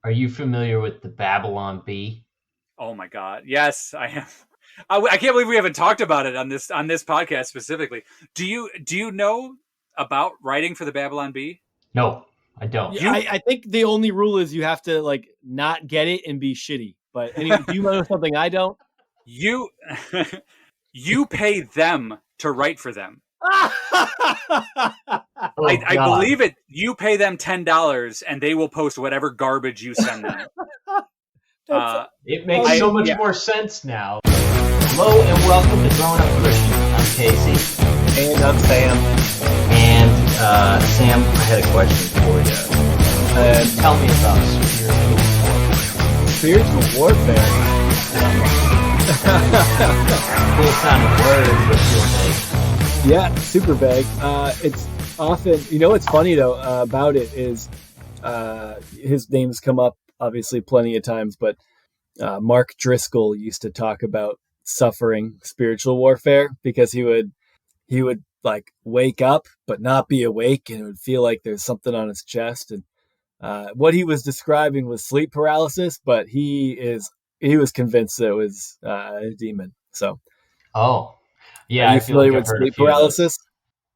Are you familiar with the Babylon Bee? Oh my God. Yes, I am. I can't believe we haven't talked about it on this podcast specifically. Do you know about writing for the Babylon Bee? No, I don't. Yeah, You I think the only rule is you have to like not get it and be shitty. But anyway, do you know something I don't? you you pay them to write for them. Oh I God. believe it. You pay them $10 and they will post whatever garbage you send them. It makes so much more sense now. Hello and welcome to Growing Up Christian. I'm Casey. And I'm Sam. And Sam, I had a question for you. Tell me about Spiritual warfare. Cool sounding word, but feel vague. Yeah, super vague. It's often, what's funny though about it is his name's come up obviously plenty of times, but Mark Driscoll used to talk about suffering spiritual warfare because he would like wake up but not be awake, and it would feel like there's something on his chest. And what he was describing was sleep paralysis, but he was convinced that it was a demon. So, oh, yeah, are you familiar with sleep paralysis?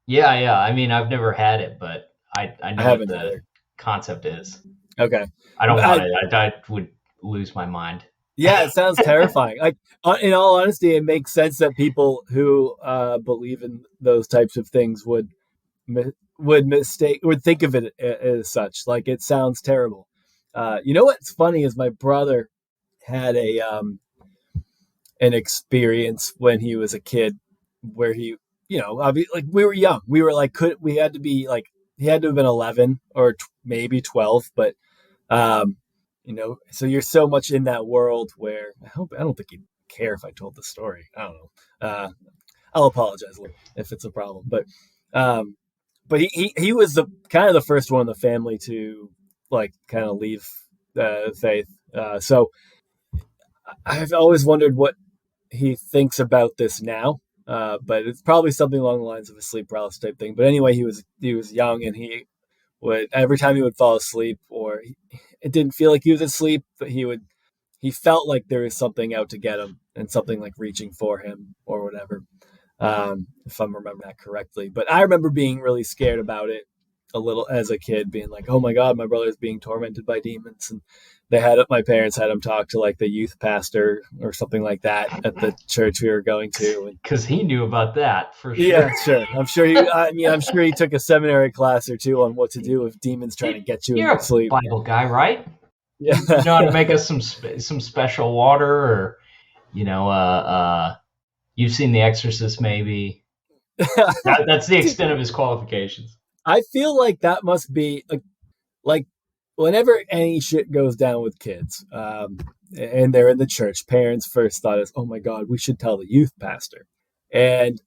Yeah. I mean, I've never had it, but I know what the concept is. Okay. I don't want it. I would lose my mind. Yeah, it sounds terrifying. Like, in all honesty, it makes sense that people who believe in those types of things would think of it as such. Like, it sounds terrible. What's funny is my brother had an experience when he was a kid where he, like we were young. We were like, he had to have been 11 or maybe 12, but so you're so much in that world where I don't think he'd care if I told the story. I don't know. I'll apologize if it's a problem, but he was the kind of the first one in the family to like kind of leave faith. So I've always wondered what he thinks about this now. But it's probably something along the lines of a sleep paralysis type thing. But anyway, he was young, and he would, every time he would fall asleep, or it didn't feel like he was asleep, but he felt like there was something out to get him and something like reaching for him or whatever. If I'm remembering that correctly. But I remember being really scared about it a little as a kid, being like, oh my God, my brother's being tormented by demons. And my parents had him talk to like the youth pastor or something like that at the church we were going to. Because he knew about that for sure. Yeah, sure. I'm sure he took a seminary class or two on what to do with demons trying to get you You're in sleep. a Bible guy, right? Yeah. You know how to make us some special water, or you've seen The Exorcist, maybe. That's the extent of his qualifications. I feel like that must be like whenever any shit goes down with kids, and they're in the church, parents' first thought is, oh my God, we should tell the youth pastor. And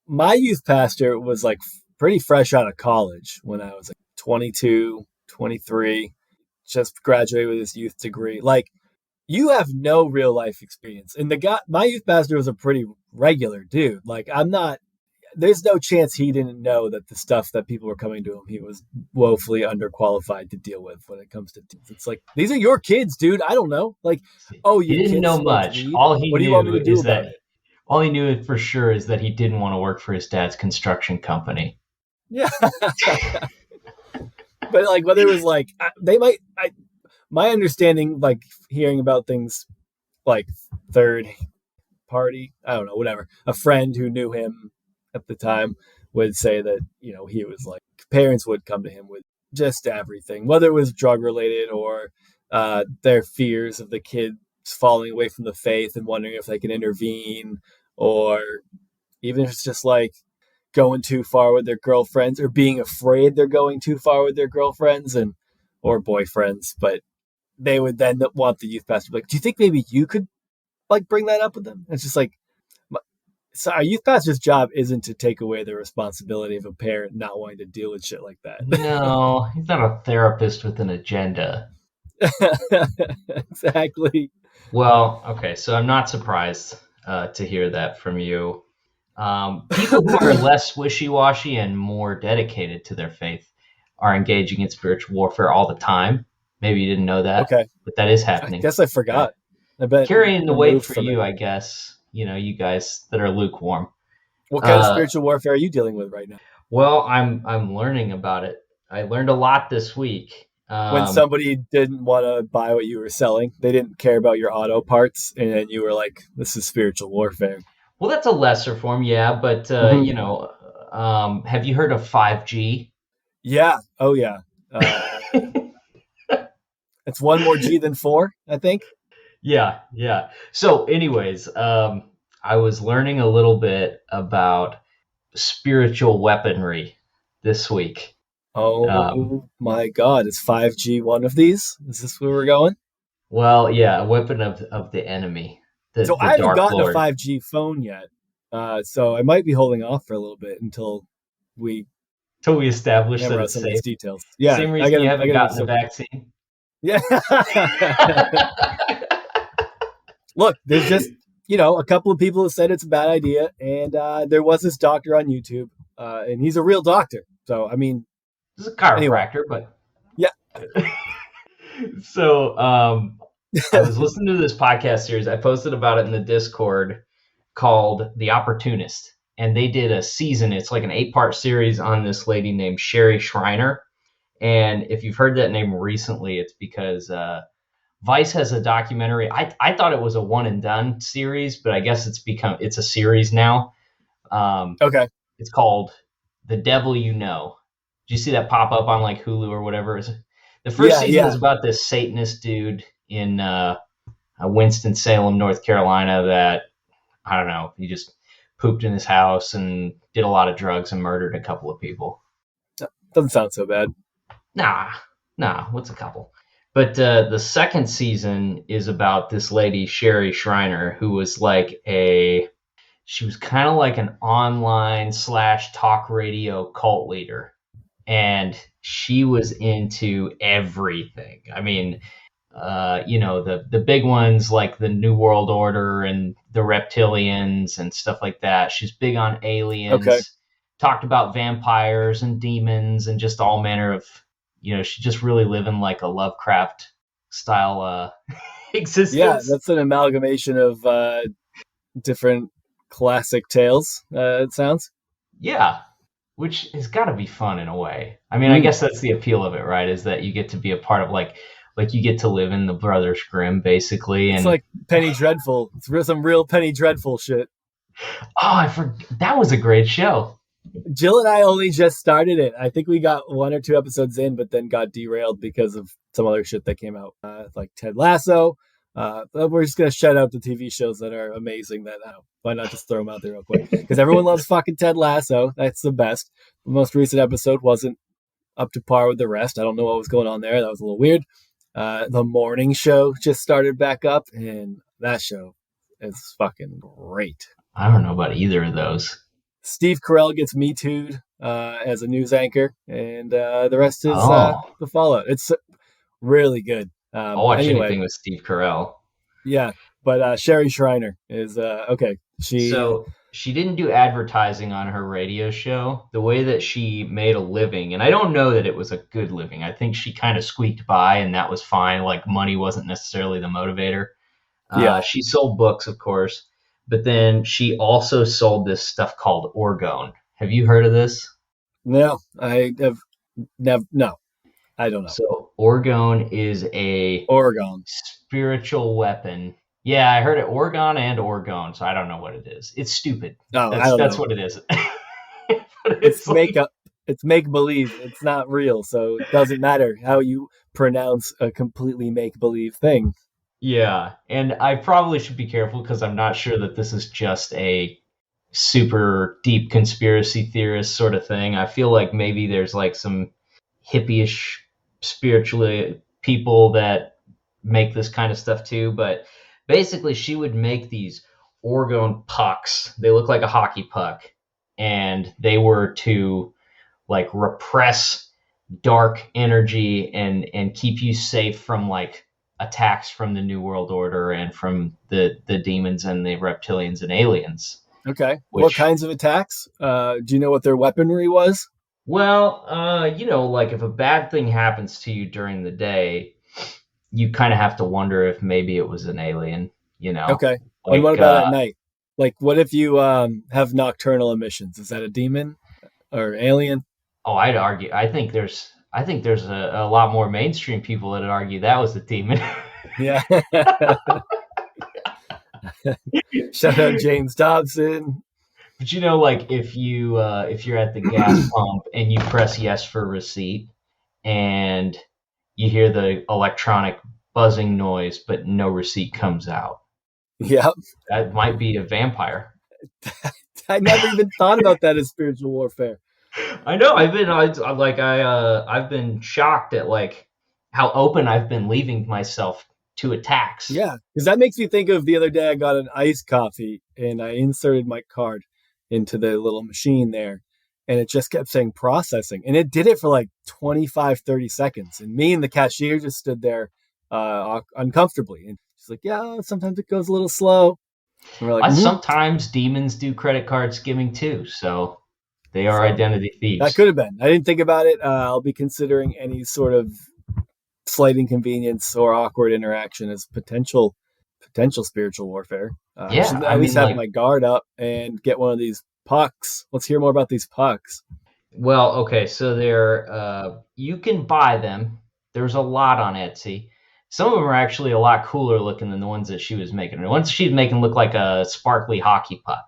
my youth pastor was like pretty fresh out of college when I was like 22, 23, just graduated with his youth degree. Like, you have no real life experience. And my youth pastor was a pretty regular dude. Like, there's no chance he didn't know that the stuff that people were coming to him, he was woefully underqualified to deal with when it comes to teens. It's like, these are your kids, dude. I don't know. Like, he didn't know much. All he knew for sure is that he didn't want to work for his dad's construction company. Yeah. But like, whether it was like, my understanding, like hearing about things like third party, I don't know, whatever, a friend who knew him at the time would say that, he was like, parents would come to him with just everything, whether it was drug related or their fears of the kids falling away from the faith and wondering if they can intervene, or even if it's just like going too far with their girlfriends or being afraid they're going too far with their girlfriends or boyfriends. But they would then want the youth pastor to be like, do you think maybe you could like bring that up with them? It's just like, so our youth pastor's job isn't to take away the responsibility of a parent not wanting to deal with shit like that. No, he's not a therapist with an agenda. Exactly. Well, okay, so I'm not surprised to hear that from you. People who are less wishy-washy and more dedicated to their faith are engaging in spiritual warfare all the time. Maybe you didn't know that, Okay. but that is I happening. guess I forgot. I bet Carrying the weight removed for from you, it. I guess. You guys that are lukewarm. What kind of spiritual warfare are you dealing with right now? Well, I'm learning about it. I learned a lot this week. When somebody didn't want to buy what you were selling, they didn't care about your auto parts, and then you were like, "This is spiritual warfare." Well, that's a lesser form, yeah. But have you heard of 5G? Yeah. Oh, yeah. It's one more G than 4, I think. Yeah. So, anyways, I was learning a little bit about spiritual weaponry this week. Oh my God! Is 5G one of these? Is this where we're going? Well, yeah, a weapon of the enemy, So the I haven't Dark gotten a Lord. 5G phone yet. So I might be holding off for a little bit until we Till we establish that hammer out it's some of safe. these details. Yeah, Same I reason you gotta haven't make gotten the some. vaccine. Yeah. Look, there's just a couple of people who said it's a bad idea, and there was this doctor on YouTube, and he's a real doctor. So I mean, This is a chiropractor, anyway. but Yeah. So I was listening to this podcast series. I posted about it in the Discord called The Opportunist. And they did a season. It's like an 8-part series on this lady named Sherry Shriner. And if you've heard that name recently, it's because Vice has a documentary. I thought it was a one and done series, but I guess it's a series now. Okay. It's called The Devil You Know. Did you see that pop up on like Hulu or whatever? The first season is about this Satanist dude in Winston-Salem, North Carolina that, I don't know, he just pooped in his house and did a lot of drugs and murdered a couple of people. Doesn't sound so bad. Nah, what's a couple? But the second season is about this lady, Sherry Shriner, who was she was kind of like an online / talk radio cult leader. And she was into everything. I mean, the big ones like the New World Order and the reptilians and stuff like that. She's big on aliens. Okay. Talked about vampires and demons and just all manner of, she's just really living like a Lovecraft style existence. Yeah, that's an amalgamation of different classic tales. It sounds. Yeah, which has got to be fun in a way. I mean, I guess that's the appeal of it, right? Is that you get to be a part of like you get to live in the Brothers Grimm, basically. And it's like Penny Dreadful. It's some real Penny Dreadful shit. Oh, I forgot. That was a great show. Jill and I only just started it. I think we got 1 or 2 episodes in, but then got derailed because of some other shit that came out, like Ted Lasso. We're just going to shout out the TV shows that are amazing. Why not just throw them out there real quick? Because everyone loves fucking Ted Lasso. That's the best. The most recent episode wasn't up to par with the rest. I don't know what was going on there. That was a little weird. The morning show just started back up, and that show is fucking great. I don't know about either of those. Steve Carell gets Me Too'd as a news anchor, and the rest is the fallout. It's really good. I'll watch anything with Steve Carell. Yeah, but Sherry Shriner is okay. So she didn't do advertising on her radio show. The way that she made a living, and I don't know that it was a good living. I think she kind of squeaked by, and that was fine. Like money wasn't necessarily the motivator. She sold books, of course. But then she also sold this stuff called orgone. Have you heard of this? No, I have never. No, I don't know. So orgone is a spiritual weapon. Yeah, I heard it. Orgone and orgone. So I don't know what it is. It's stupid. No, that's what it is. It's makeup. It's make believe. It's not real. So it doesn't matter how you pronounce a completely make believe thing. Yeah, and I probably should be careful because I'm not sure that this is just a super deep conspiracy theorist sort of thing. I feel like maybe there's like some hippie-ish spiritually people that make this kind of stuff too. But basically, she would make these orgone pucks. They look like a hockey puck, and they were to like repress dark energy and keep you safe from like attacks from the New World Order and from the demons and the reptilians and aliens. Okay. What kinds of attacks? Do you know what their weaponry was? Well, like if a bad thing happens to you during the day, you kind of have to wonder if maybe it was an alien, Okay. And what like about at night? Like, what if you have nocturnal emissions? Is that a demon or alien? oh, I'd argue. I think there's a lot more mainstream people that'd argue that was the demon. Yeah. Shout out James Dobson. But like if you're at the gas pump and you press yes for receipt and you hear the electronic buzzing noise, but no receipt comes out, Yeah. that might be a vampire. I never even thought about that as spiritual warfare. I know. I've been shocked at like how open I've been leaving myself to attacks. Yeah, because that makes me think of the other day I got an iced coffee and I inserted my card into the little machine there and it just kept saying processing. And it did it for like 25, 30 seconds. And me and the cashier just stood there uncomfortably. And she's like, yeah, sometimes it goes a little slow. And we're like, Sometimes demons do credit card skimming too, so they are identity thieves. That could have been. I didn't think about it. I'll be considering any sort of slight inconvenience or awkward interaction as potential spiritual warfare. I should at least have my guard up and get one of these pucks. Let's hear more about these pucks. Well, okay, so you can buy them. There's a lot on Etsy. Some of them are actually a lot cooler looking than the ones that she was making. The ones she was making look like a sparkly hockey puck,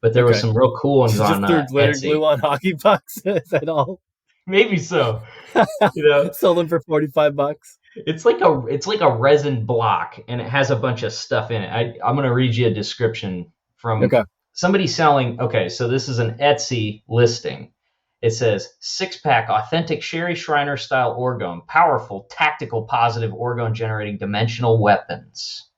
but there were some real cool ones on Etsy. Glue on hockey pucks. Is that all? Maybe so. Sold them for $45. It's like a resin block, and it has a bunch of stuff in it. I'm going to read you a description from somebody selling. Okay, so this is an Etsy listing. It says 6-pack authentic Sherry Shriner style orgone, powerful, tactical, positive orgone generating dimensional weapons.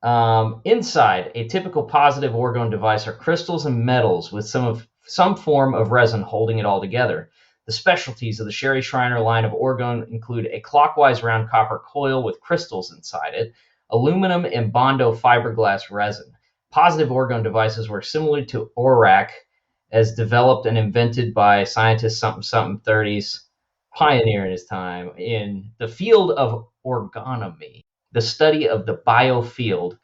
Inside, a typical positive orgone device are crystals and metals with some form of resin holding it all together. The specialties of the Sherry Shriner line of orgone include a clockwise round copper coil with crystals inside it, aluminum and Bondo fiberglass resin. Positive orgone devices were similar to ORAC, as developed and invented by scientist something 30s, pioneer in his time in the field of orgonomy, the study of the biofield,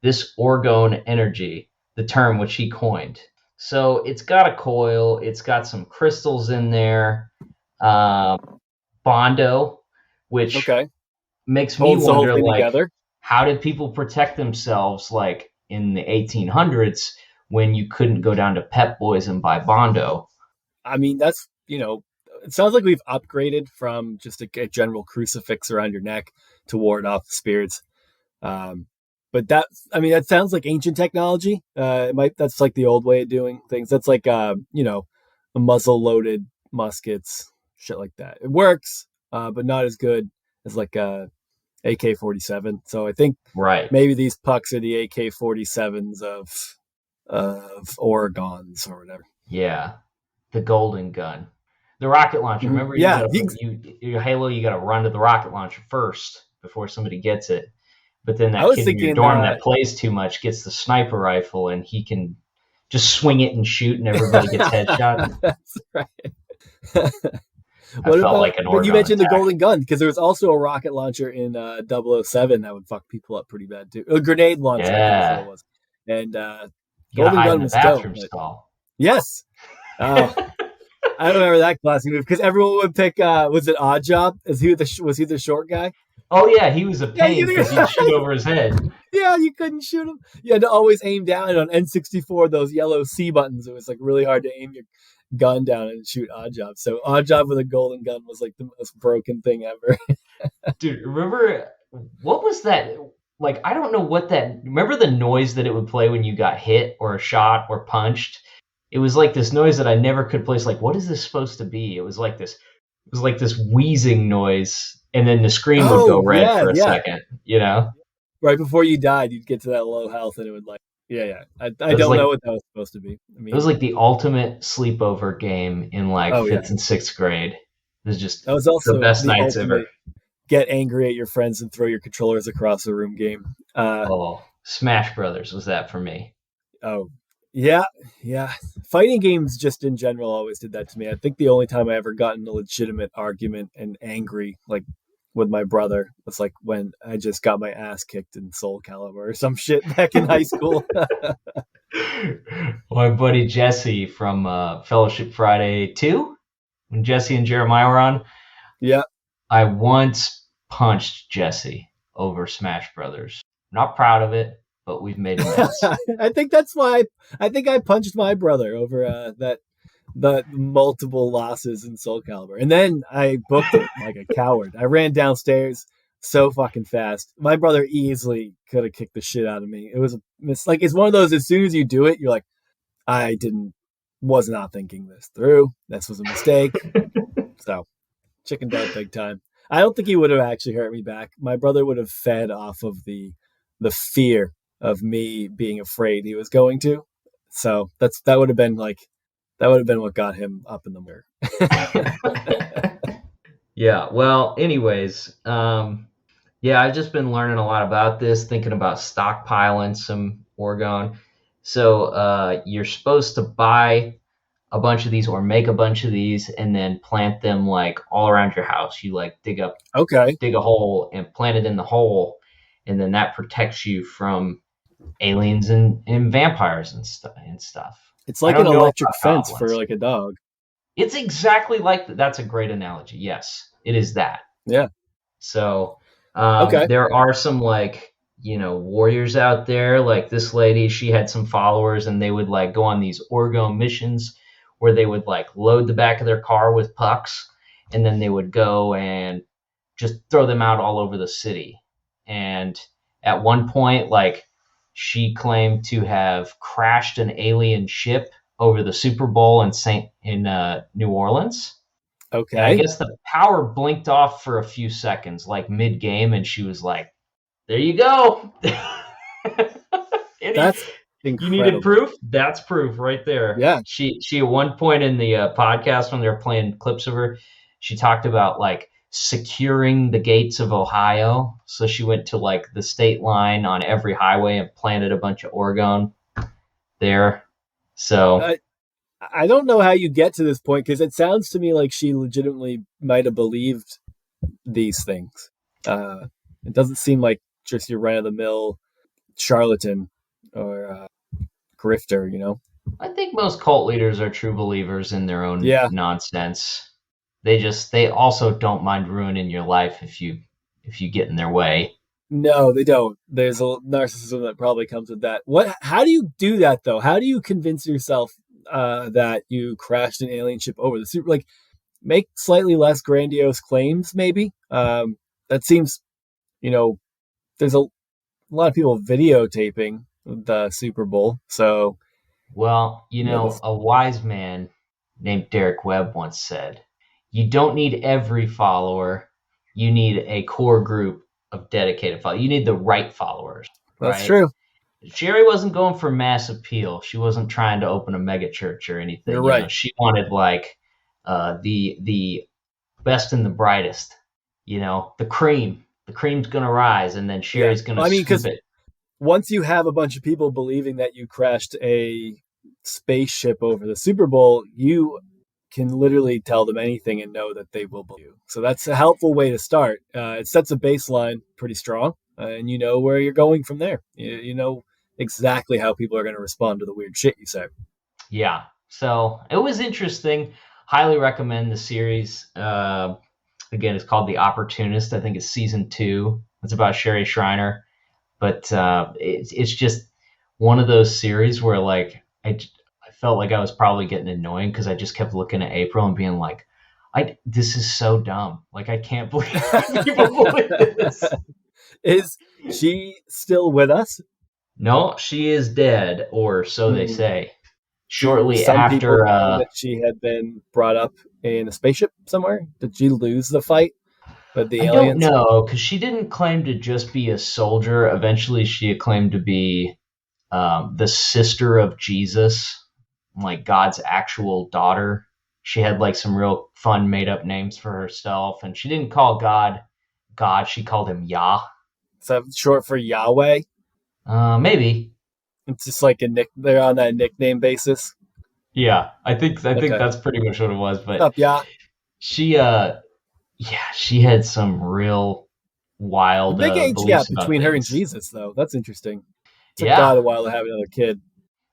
this orgone energy, the term which he coined. So it's got a coil, it's got some crystals in there, Bondo, which makes me wonder, like, together. How did people protect themselves, like in the 1800s when you couldn't go down to Pep Boys and buy Bondo? I mean, that's, it sounds like we've upgraded from just a general crucifix around your neck to ward off the spirits. But that sounds like ancient technology. That's like the old way of doing things. That's like, a muzzle loaded muskets, shit like that. It works, but not as good as like a AK-47. So I think maybe these pucks are the AK-47s of Oregons or whatever. Yeah, the golden gun, the rocket launcher. Remember, your Halo, you got to run to the rocket launcher first before somebody gets it. But then that kid in your dorm that plays too much gets the sniper rifle, and he can just swing it and shoot, and everybody gets headshot. That's right. I felt like an Oregon you mentioned attack. The golden gun, because there was also a rocket launcher in 007 that would fuck people up pretty bad too. A grenade launcher, yeah. It was. And golden gun was bathroom dope. Stall. Yes. I remember that classic move because everyone would pick. Was it Odd Job? Was he the short guy? Oh yeah, he was a pain because he'd shoot over his head. Yeah, you couldn't shoot him. You had to always aim down. And on N64, those yellow C buttons, it was like really hard to aim your gun down and shoot Odd Job. So Odd Job with a golden gun was like the most broken thing ever. Dude, remember what was that? Like, I don't know what that. Remember the noise that it would play when you got hit or shot or punched? It was like this noise that I never could place. Like, what is this supposed to be? It was like this wheezing noise, and then the screen would go red for a second. Right before you died, you'd get to that low health, and it would like, I don't know what that was supposed to be. I mean, it was like the ultimate sleepover game in like 5th and 6th grade. It was just that was also the best nights ever. Get angry at your friends and throw your controllers across the room game. Smash Brothers was that for me. Oh, yeah. Fighting games just in general always did that to me. I think the only time I ever got in a legitimate argument and angry, like with my brother. It's like when I just got my ass kicked in Soul Calibur or some shit back in high school. My buddy Jesse from Fellowship Friday 2, when Jesse and Jeremiah were on, Yeah. I once punched Jesse over Smash Brothers. Not proud of it, but we've made amends. I think that's why I think I punched my brother over the multiple losses in Soul Calibur. And then I booked it like a coward. I ran downstairs so fucking fast. My brother easily could have kicked the shit out of me. It was it's one of those, as soon as you do it, you're like, was not thinking this through. This was a mistake. So chickened out big time. I don't think he would have actually hurt me back. My brother would have fed off of the fear of me being afraid he was going to. So that would have been what got him up in the mirror. Yeah. Well, anyways, yeah, I've just been learning a lot about this, thinking about stockpiling some Oregon. So you're supposed to buy a bunch of these or make a bunch of these and then plant them like all around your house. You like dig a hole and plant it in the hole, and then that protects you from aliens and vampires and stuff. It's like an electric fence for like a dog. It's exactly like that. That's a great analogy. Yes, it is that. Yeah. So there are some warriors out there. Like this lady, she had some followers, and they would like go on these Orgone missions where they would like load the back of their car with pucks, and then they would go and just throw them out all over the city. And at one point, like, she claimed to have crashed an alien ship over the Super Bowl in New Orleans. Okay. And I guess the power blinked off for a few seconds, like mid-game, and she was like, "There you go." That's incredible. You needed proof? That's proof right there. Yeah. She at one point in the podcast, when they were playing clips of her, she talked about like securing the gates of Ohio. So she went to like the state line on every highway and planted a bunch of Oregon there. So I don't know how you get to this point, because it sounds to me like she legitimately might have believed these things. It doesn't seem like just your run-of-the-mill charlatan or grifter, you know? I think most cult leaders are true believers in their own nonsense. They also don't mind ruining your life if you get in their way. No, they don't. There's a narcissism that probably comes with that. How do you do that though? How do you convince yourself that you crashed an alien ship over the super? Like, make slightly less grandiose claims, maybe. That seems, there's a lot of people videotaping the Super Bowl. So, well, a wise man named Derek Webb once said, "You don't need every follower. You need a core group of dedicated followers. You need the right followers." That's true. Sherry wasn't going for mass appeal. She wasn't trying to open a mega church or anything. You're right. She wanted like the best and the brightest. The cream. The cream's gonna rise, and then Sherry's gonna scoop it. Once you have a bunch of people believing that you crashed a spaceship over the Super Bowl, you can literally tell them anything and know that they will believe you. So that's a helpful way to start. It sets a baseline pretty strong, and you know where you're going from there. You know exactly how people are going to respond to the weird shit you say. Yeah. So it was interesting. Highly recommend the series. Again, it's called The Opportunist. I think it's season 2. It's about Sherry Shriner. But it's just one of those series where like I felt like I was probably getting annoying because I just kept looking at April and being like, this is so dumb. Like, I can't believe people believe this. Is she still with us? No, she is dead, or so they say. Shortly Some after people that she had been brought up in a spaceship somewhere. Did she lose the fight with the aliens? I don't know, because she didn't claim to just be a soldier. Eventually, she claimed to be the sister of Jesus, like God's actual daughter. She had like some real fun made up names for herself, and she didn't call God. She called him Yah. Is that short for Yahweh? Maybe. It's just like they're on that nickname basis. Yeah, I think that's pretty much what it was. But what's up, Yah? She Yeah, she had some real The wild big age gap beliefs about between her and things. Jesus, though, that's interesting. Took God Yeah, a while to have another kid.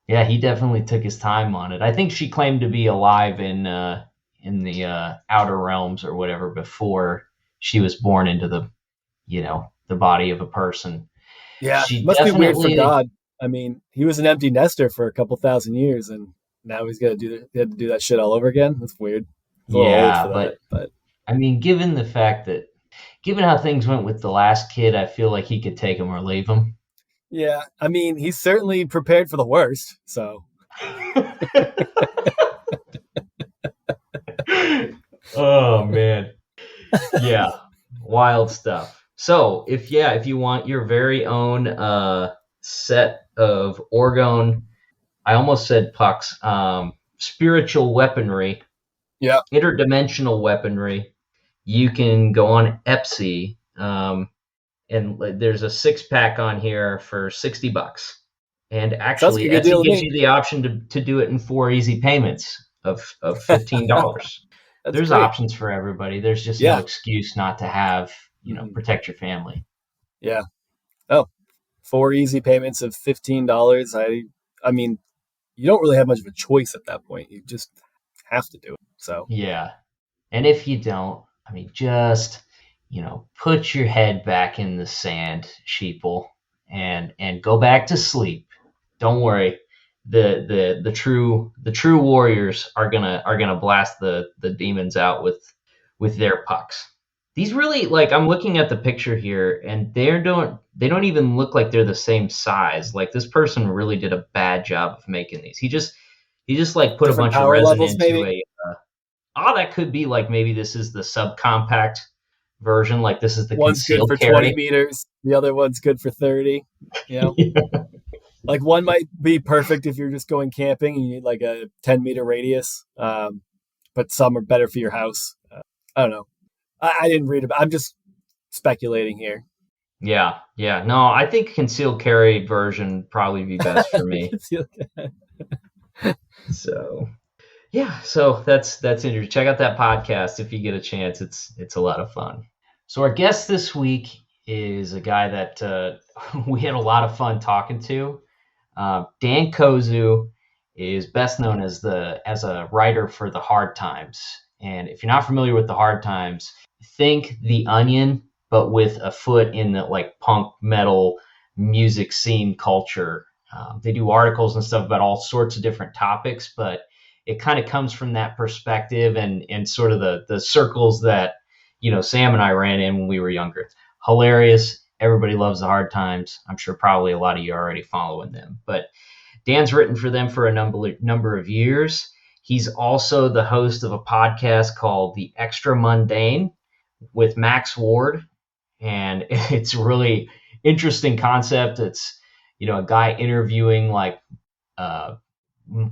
yeah, he definitely took his time on it. I think she claimed to be alive in the outer realms or whatever before she was born into the the body of a person. Yeah, She must be weird for definitely, God. I mean, he was an empty nester for a couple thousand years, and now he's got to he had to do that shit all over again. That's weird. He's a little old for yeah, that, but but I mean, given how things went with the last kid, I feel like he could take him or leave him. yeah, I mean, he's certainly prepared for the worst. So Oh man. Yeah. Wild stuff. So if you want your very own set of Orgone, I almost said pucks, spiritual weaponry, yeah, interdimensional weaponry, you can go on Etsy, and there's a 6-pack on here for $60. And sounds like actually, a good deal Etsy to gives me. you the option to do it in 4 easy payments of $15. That's There's great. options for everybody. There's just no Yeah, excuse not to have, hmm protect your family. yeah. Oh, 4 easy payments of $15. I mean, you don't really have much of a choice at that point. You just have to do it. So Yeah. And if you don't, I mean, just, put your head back in the sand, sheeple, and go back to sleep. Don't worry. The true warriors are gonna blast the demons out with their pucks. These really, like, I'm looking at the picture here, and they don't even look like they're the same size. Like, this person really did a bad job of making these. He just like put a different bunch of power resin levels, into maybe. a that could be like maybe this is the subcompact version, like this is the One's good concealed for 20 carry. meters. The other one's good for 30. You know, like one might be perfect if you're just going camping and you need like a 10-meter radius. But some are better for your house. I don't know. I didn't read about. I'm just speculating here. Yeah, yeah. No, I think concealed carry version probably be best for me. So yeah, so that's interesting. Check out that podcast if you get a chance. It's a lot of fun. So our guest this week is a guy that we had a lot of fun talking to. Dan Kozuh is best known as a writer for the Hard Times. And if you're not familiar with the Hard Times, think The Onion, but with a foot in the like punk metal music scene culture. They do articles and stuff about all sorts of different topics, but it kind of comes from that perspective and sort of the circles that Sam and I ran in when we were younger. Hilarious. Everybody loves the Hard Times. I'm sure probably a lot of you are already following them, but Dan's written for them for a number of years. He's also the host of a podcast called The Extra Mundane with Max Ward, and it's a really interesting concept. It's a guy interviewing like uh,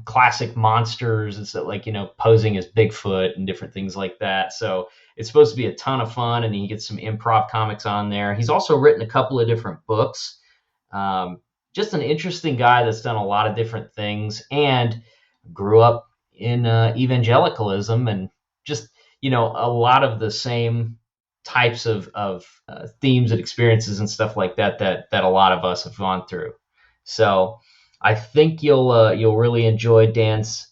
classic monsters and stuff, like posing as Bigfoot and different things like that. So it's supposed to be a ton of fun, and he gets some improv comics on there. He's also written a couple of different books. Um, just an interesting guy that's done a lot of different things and grew up in evangelicalism, and just a lot of the same types of themes and experiences and stuff like that a lot of us have gone through. So I think you'll really enjoy Dan's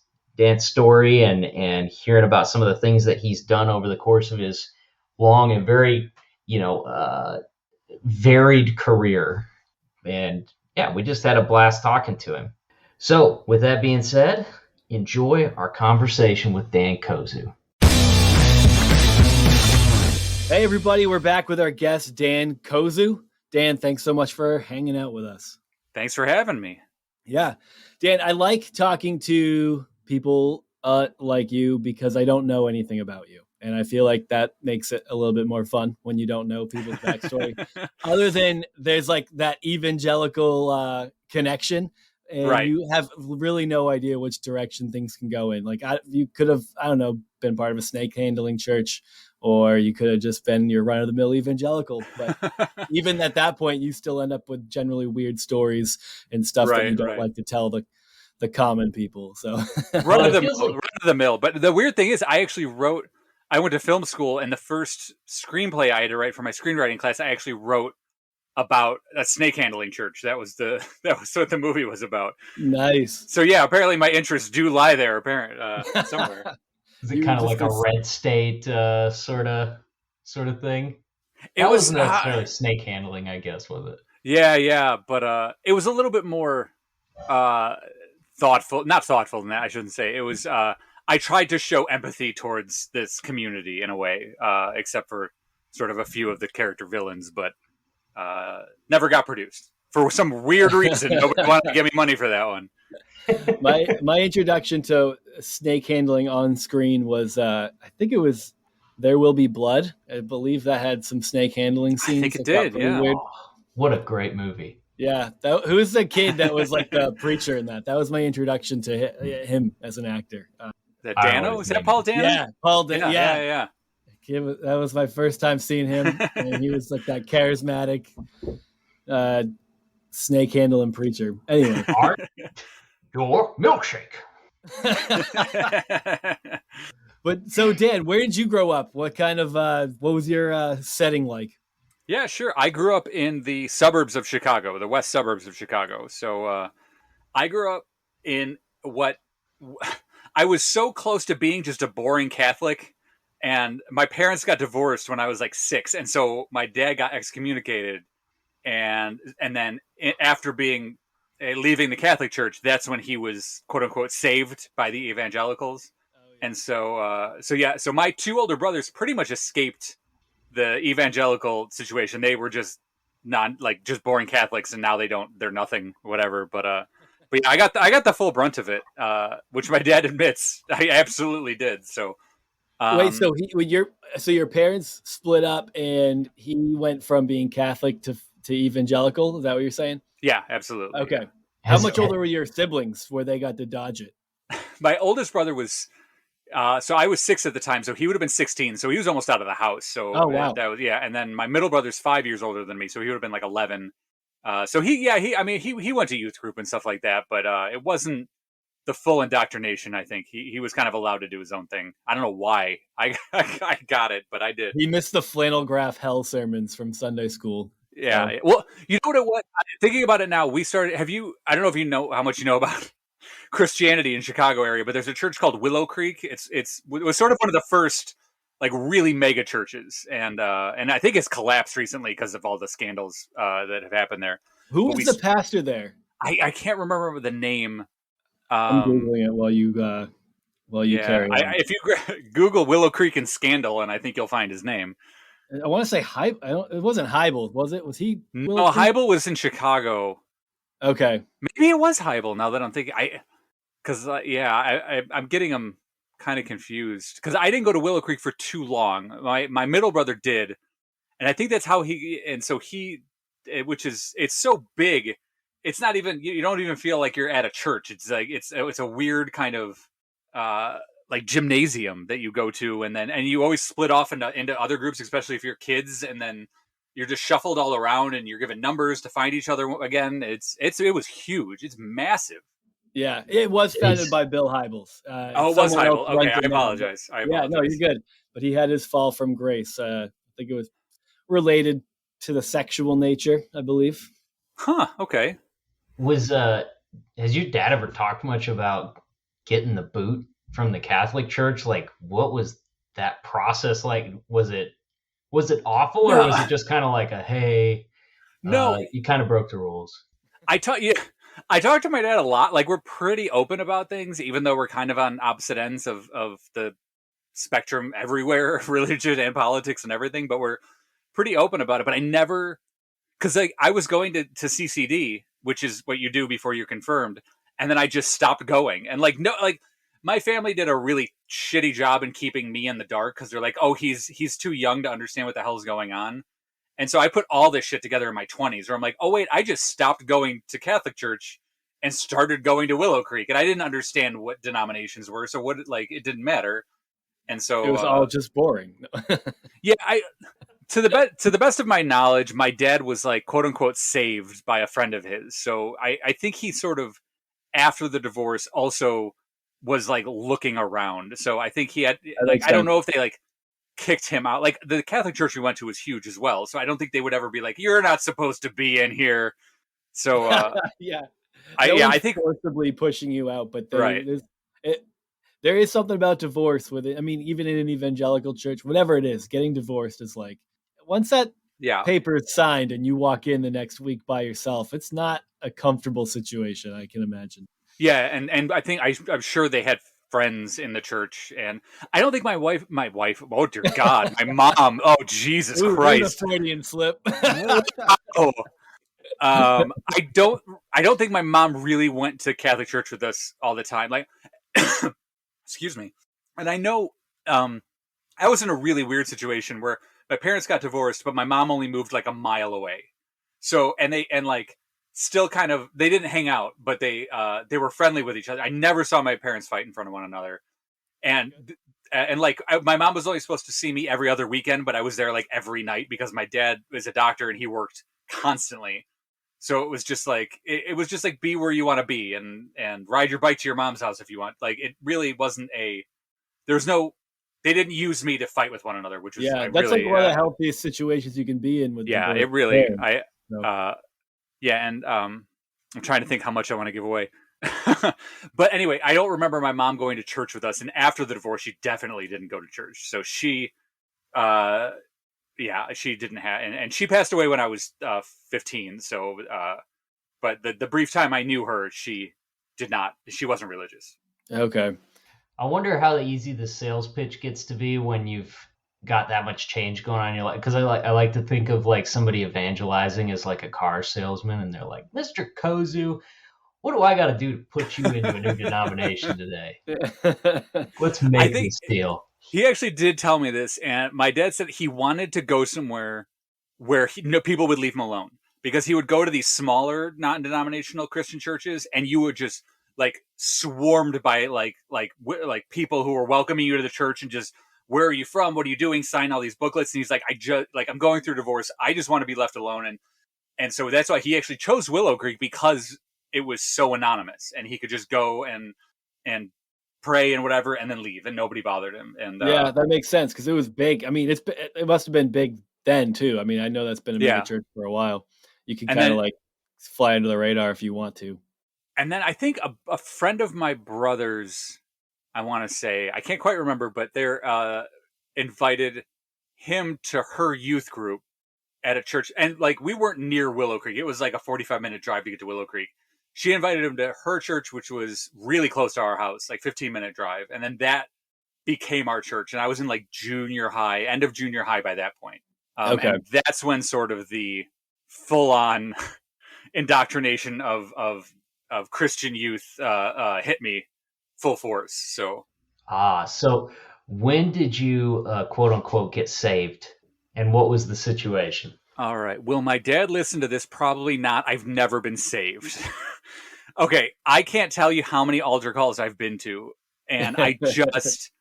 story and hearing about some of the things that he's done over the course of his long and very varied career. And yeah, we just had a blast talking to him. So with that being said, enjoy our conversation with Dan Kozuh. Hey, everybody, we're back with our guest, Dan Kozuh. Dan, thanks so much for hanging out with us. Thanks for having me. Yeah. Dan, I like talking to people like you because I don't know anything about you. And I feel like that makes it a little bit more fun when you don't know people's backstory. Other than there's like that evangelical connection, and Right. you have really no idea which direction things can go in. Like you could have, I don't know, been part of a snake handling church, or you could have just been your run of the mill evangelical. But even at that point, you still end up with generally weird stories and stuff that you don't like to tell the common people. So run of the mill. But the weird thing is, I actually wrote I went to film school, and the first screenplay I had to write for my screenwriting class, I actually wrote about a snake handling church. That was what the movie was about. Nice. So yeah, apparently my interests do lie there, somewhere. Is it You kind of just like a go- red state sort of thing? It That was wasn't necessarily snake handling, I guess, was it? yeah, but it was a little bit more thoughtful. Not thoughtful than that, I shouldn't say. It was. I tried to show empathy towards this community in a way, except for sort of a few of the character villains, but never got produced for some weird reason. Nobody wanted to give me money for that one. my introduction to snake handling on screen was I think it was There Will Be Blood. I believe that had some snake handling scenes. I think it that got did. pretty Yeah. weird. Oh, what a great movie. Yeah, who's the kid that was like the preacher in that? That was my introduction to him as an actor. That I don't know Dano? his Is that name. Paul Dano? Yeah, Paul. Yeah. That was my first time seeing him, and he was like that charismatic snake handling preacher. Anyway, Art, your milkshake. but so Dan, where did you grow up? What kind of what was your setting like? Yeah, sure. I grew up in the suburbs of Chicago, the west suburbs of Chicago. So I grew up in what I was so close to being just a boring Catholic. And my parents got divorced when I was like 6. And so my dad got excommunicated. And then after leaving the Catholic Church, that's when he was quote unquote saved by the evangelicals. Oh, yeah. And so my 2 older brothers pretty much escaped the evangelical situation. They were just just boring Catholics, and now they're nothing, whatever. But yeah, I got the full brunt of it, which my dad admits I absolutely did. So Wait, so your parents split up, and he went from being Catholic to evangelical. Is that what you're saying? yeah, absolutely. Okay. Yeah. How much older were your siblings where they got to dodge it? My oldest brother was. So I was 6 at the time, so he would have been 16. So he was almost out of the house. So Oh, wow. that was And then my middle brother's 5 years older than me, so he would have been like 11. So he went to youth group and stuff like that, but it wasn't the full indoctrination. I think he was kind of allowed to do his own thing. I don't know why I got it, but I did. He missed the flannel graph hell sermons from Sunday school. Yeah. So. Well, you know what it was? Thinking about it now, we started. I don't know if you know how much you know about Christianity in Chicago area, but there's a church called Willow Creek. It was sort of one of the first like really mega churches, and I think it's collapsed recently because of all the scandals that have happened there. Who was the pastor there? I can't remember the name. I'm googling it while you carry on. If you Google Willow Creek and scandal, and I think you'll find his name. I want to say it wasn't Heibel, was it? Was he? No, Heibel was in Chicago. Okay, maybe it was Heibel. Now that I'm thinking, I'm getting them kind of confused because I didn't go to Willow Creek for too long. My middle brother did, and I think that's how it's so big. It's not even, you don't even feel like you're at a church. It's like it's a weird kind of like gymnasium that you go to, and you always split off into other groups, especially if you're kids, and then you're just shuffled all around, and you're given numbers to find each other again. It was huge. It's massive. Yeah, it was founded by Bill Hybels. It was Heibel. Okay, I apologize. Yeah, no, you're good. But he had his fall from grace. I think it was related to the sexual nature, I believe. Huh. Okay. Has your dad ever talked much about getting the boot from the Catholic Church? Like, what was that process like? Was it awful, or was it just kind of like hey, no, you kind of broke the rules? I talked to my dad a lot. Like, we're pretty open about things, even though we're kind of on opposite ends of the spectrum everywhere, religion and politics and everything. But we're pretty open about it. But I never, because I was going to CCD, which is what you do before you're confirmed, and then I just stopped going. And my family did a really shitty job in keeping me in the dark because they're like, oh, he's too young to understand what the hell's going on. And so I put all this shit together in my 20s where I'm like, oh, wait, I just stopped going to Catholic church and started going to Willow Creek. And I didn't understand what denominations were. So it didn't matter. And so it was all just boring. Yeah. To the best of my knowledge, my dad was like, quote unquote, saved by a friend of his. So I think he sort of, after the divorce, also was like looking around. So I think he had, I don't know if they like kicked him out. Like the Catholic church we went to was huge as well, so I don't think they would ever be like, "You're not supposed to be in here." So yeah, I think forcibly pushing you out, but right. there is something about divorce with it. I mean, even in an evangelical church, whatever it is, getting divorced is like, once that paper is signed and you walk in the next week by yourself, it's not a comfortable situation, I can imagine. Yeah, and I think I'm sure they had friends in the church, and I don't think my wife, oh dear God, my mom, oh Jesus Christ, a Freudian slip. Oh, I don't think my mom really went to Catholic church with us all the time. Like, excuse me, and I know, I was in a really weird situation where my parents got divorced, but my mom only moved like a mile away. So, and like still kind of, they didn't hang out, but they were friendly with each other. I never saw my parents fight in front of one another. And like my mom was only supposed to see me every other weekend, but I was there like every night because my dad is a doctor and he worked constantly. So it was just like, it was just like, be where you want to be and ride your bike to your mom's house if you want. Like, it really wasn't there's no, they didn't use me to fight with one another, which was that's really, like one of the healthiest situations you can be in with it really and I'm trying to think how much I want to give away. But anyway, I don't remember my mom going to church with us, and after the divorce she definitely didn't go to church. So she she didn't have, and she passed away when I was 15. So but the brief time I knew her, she wasn't religious. Okay. I wonder how easy the sales pitch gets to be when you've got that much change going on in your life. Because I like to think of like somebody evangelizing as like a car salesman, and they're like, "Mr. Kozuh, what do I got to do to put you into a new denomination today? Let's make this deal." He actually did tell me this, and my dad said he wanted to go somewhere where people would leave him alone, because he would go to these smaller non-denominational Christian churches, and you would just like swarmed by like people who were welcoming you to the church and just, where are you from? What are you doing? Sign all these booklets. And he's like, I'm going through divorce. I just want to be left alone. And so that's why he actually chose Willow Creek, because it was so anonymous and he could just go and pray and whatever, and then leave, and nobody bothered him. And that makes sense, because it was big. I mean, it must have been big then too. I mean, I know that's been a mega church for a while. You can kind of like fly under the radar if you want to. And then I think a friend of my brother's, I want to say, I can't quite remember, but they're invited him to her youth group at a church. And like, we weren't near Willow Creek. It was like a 45-minute drive to get to Willow Creek. She invited him to her church, which was really close to our house, like 15-minute drive. And then that became our church. And I was in like end of junior high by that point. Okay. And that's when sort of the full-on indoctrination of Christian youth hit me full force. So when did you quote unquote get saved, and what was the situation? All right. Will my dad listen to this? Probably not. I've never been saved. Okay, I can't tell you how many altar calls I've been to, and I just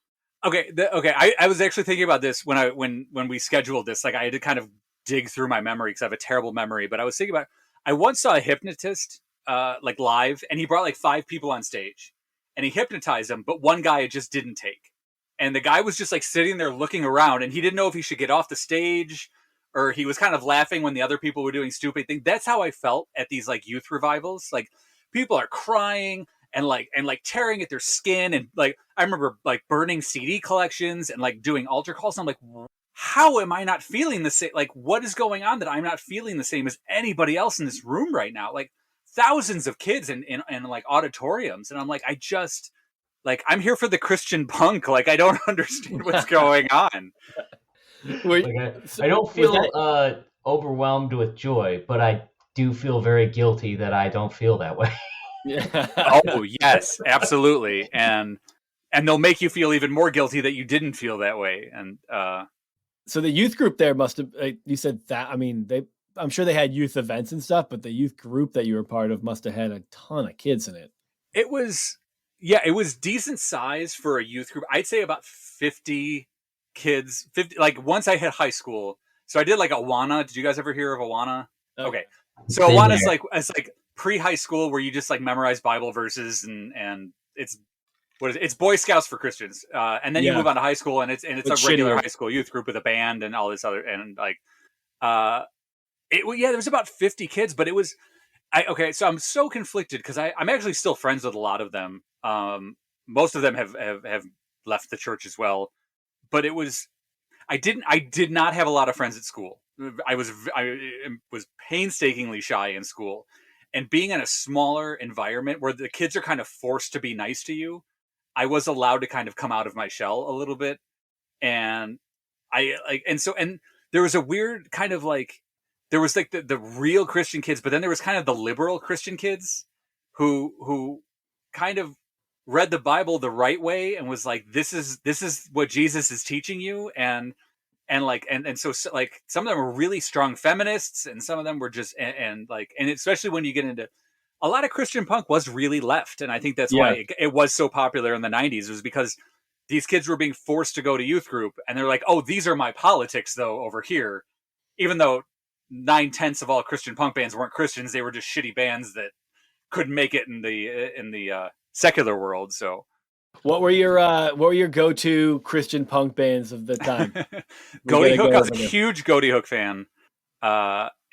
I was actually thinking about this when we scheduled this. Like, I had to kind of dig through my memory because I have a terrible memory. But I was thinking about, I once saw a hypnotist like live, and he brought like 5 people on stage, and he hypnotized them, but one guy just didn't take, and the guy was just like sitting there looking around, and he didn't know if he should get off the stage, or he was kind of laughing when the other people were doing stupid things. That's how I felt at these like youth revivals. Like, people are crying and tearing at their skin, and like, I remember like burning CD collections and like doing altar calls. And I'm like, how am I not feeling the same? Like, what is going on that I'm not feeling the same as anybody else in this room right now? Like, thousands of kids in like auditoriums, and I'm like, I'm here for the Christian punk. Like, I don't understand what's going on. I don't feel overwhelmed with joy, but I do feel very guilty that I don't feel that way. Oh yes, absolutely, and they'll make you feel even more guilty that you didn't feel that way. And so the youth group there must have, you said that, I mean, I'm sure they had youth events and stuff, but the youth group that you were part of must have had a ton of kids in it. It was decent size for a youth group. I'd say about 50 kids. 50. Like, once I hit high school, so I did like Awana. Did you guys ever hear of Awana? Okay, so Awana is like pre-high school, where you just like memorize Bible verses, and it's what is it? It's Boy Scouts for Christians, and then you move on to high school, and it's a regular high school youth group with a band and all this other, and like there was about 50 kids, but it was so I'm so conflicted because I'm actually still friends with a lot of them. Most of them have left the church as well, but I did not have a lot of friends at school. I was painstakingly shy in school, and being in a smaller environment where the kids are kind of forced to be nice to you, I was allowed to kind of come out of my shell a little bit. And and there was a weird kind of like, there was like the real Christian kids, but then there was kind of the liberal Christian kids who kind of read the Bible the right way and was like, this is what Jesus is teaching you. And so like some of them were really strong feminists, and some of them were just, and especially when you get into a lot of Christian punk was really left. And I think that's why it was so popular in the 90s, was because these kids were being forced to go to youth group, and they're like, oh, these are my politics though over here. Even though 9/10 of all Christian punk bands weren't Christians, they were just shitty bands that couldn't make it in the secular world. So what were your go-to Christian punk bands of the time? Goaty Hook, I was a huge Goaty Hook fan.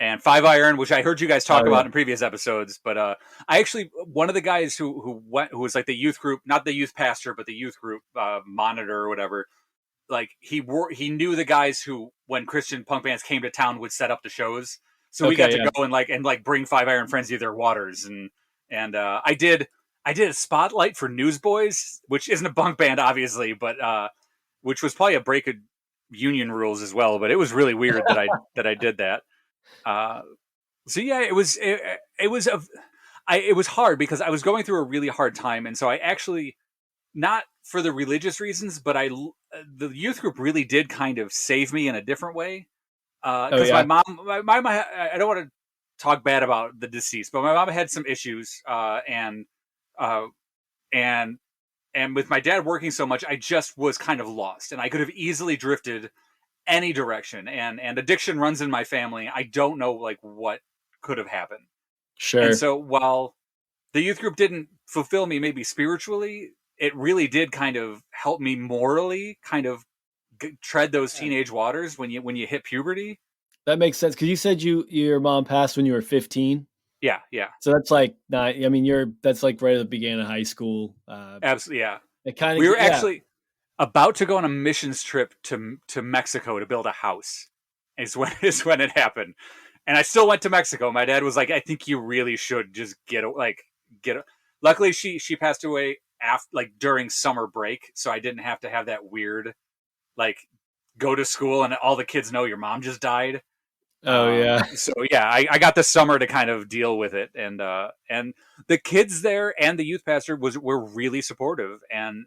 And Five Iron, which I heard you guys talk about in previous episodes, but I actually, one of the guys who was like the youth group, not the youth pastor, but the youth group monitor or whatever. Like he knew the guys who, when Christian punk bands came to town, would set up the shows. So we got to go and bring Five Iron Frenzy their waters, and I did a spotlight for Newsboys, which isn't a punk band obviously, but which was probably a break of union rules as well. But it was really weird that I did that. So yeah, it was hard because I was going through a really hard time, and so I actually, not for the religious reasons, but the youth group really did kind of save me in a different way. Because my mom, I don't want to talk bad about the deceased, but my mom had some issues, and with my dad working so much, I just was kind of lost, and I could have easily drifted any direction, and addiction runs in my family. I don't know like what could have happened. Sure. And so while the youth group didn't fulfill me maybe spiritually, it really did kind of help me morally kind of tread those teenage waters when you hit puberty. That makes sense, because you said your mom passed when you were 15. Yeah. So that's like that's like right at the beginning of high school. Absolutely, yeah. We were actually about to go on a missions trip to Mexico to build a house. Is when it happened, and I still went to Mexico. My dad was like, "I think you really should just get." Luckily, she passed away during summer break, so I didn't have to have that weird go to school and all the kids know your mom just died. Oh yeah. So yeah, I got the summer to kind of deal with it, and the kids there and the youth pastor were really supportive and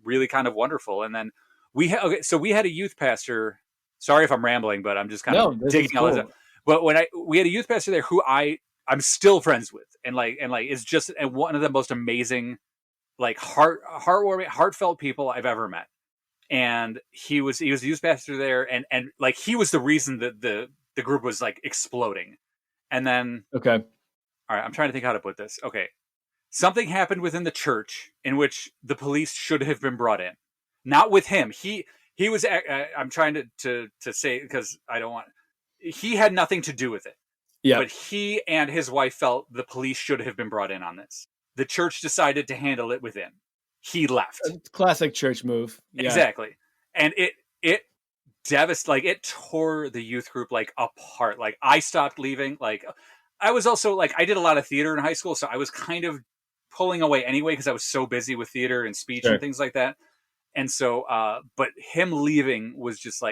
really kind of wonderful. And then we had a youth pastor. Sorry if I'm rambling, but I'm just kind of digging all this up. But we had a youth pastor there who I'm still friends with, and is just one of the most amazing, heartwarming, heartfelt people I've ever met. And he was the youth pastor there, and he was the reason that the group was exploding. And then all right, I'm trying to think how to put this. Okay, something happened within the church in which the police should have been brought in, not with him. He was. I'm trying to say, because I don't want. He had nothing to do with it. Yeah. But he and his wife felt the police should have been brought in on this. The church decided to handle it within. He left. Classic church move. Yeah. Exactly. And it devastated. It tore the youth group apart. I stopped leaving. I was also I did a lot of theater in high school, so I was kind of pulling away anyway because I was so busy with theater and speech and things like that. And so, but him leaving was just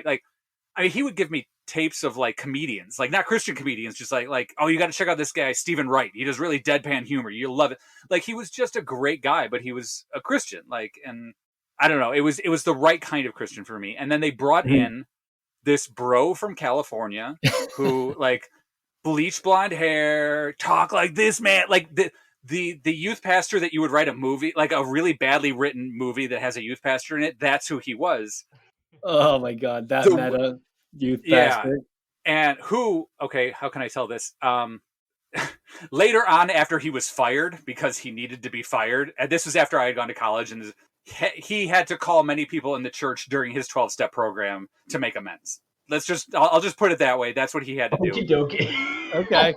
he would give me tapes of comedians, not Christian comedians, just oh, you got to check out this guy, Stephen Wright. He does really deadpan humor. You'll love it. He was just a great guy, but he was a Christian. And I don't know, it was the right kind of Christian for me. And then they brought in this bro from California who bleach blonde hair, talk like this, man, the youth pastor that you would write a movie, a really badly written movie that has a youth pastor in it. That's who he was. Oh my God. That meta youth pastor. And how can I tell this? later on, after he was fired because he needed to be fired, and this was after I had gone to college, and he had to call many people in the church during his 12-step program to make amends. I'll just put it that way. That's what he had to do. Okie dokie.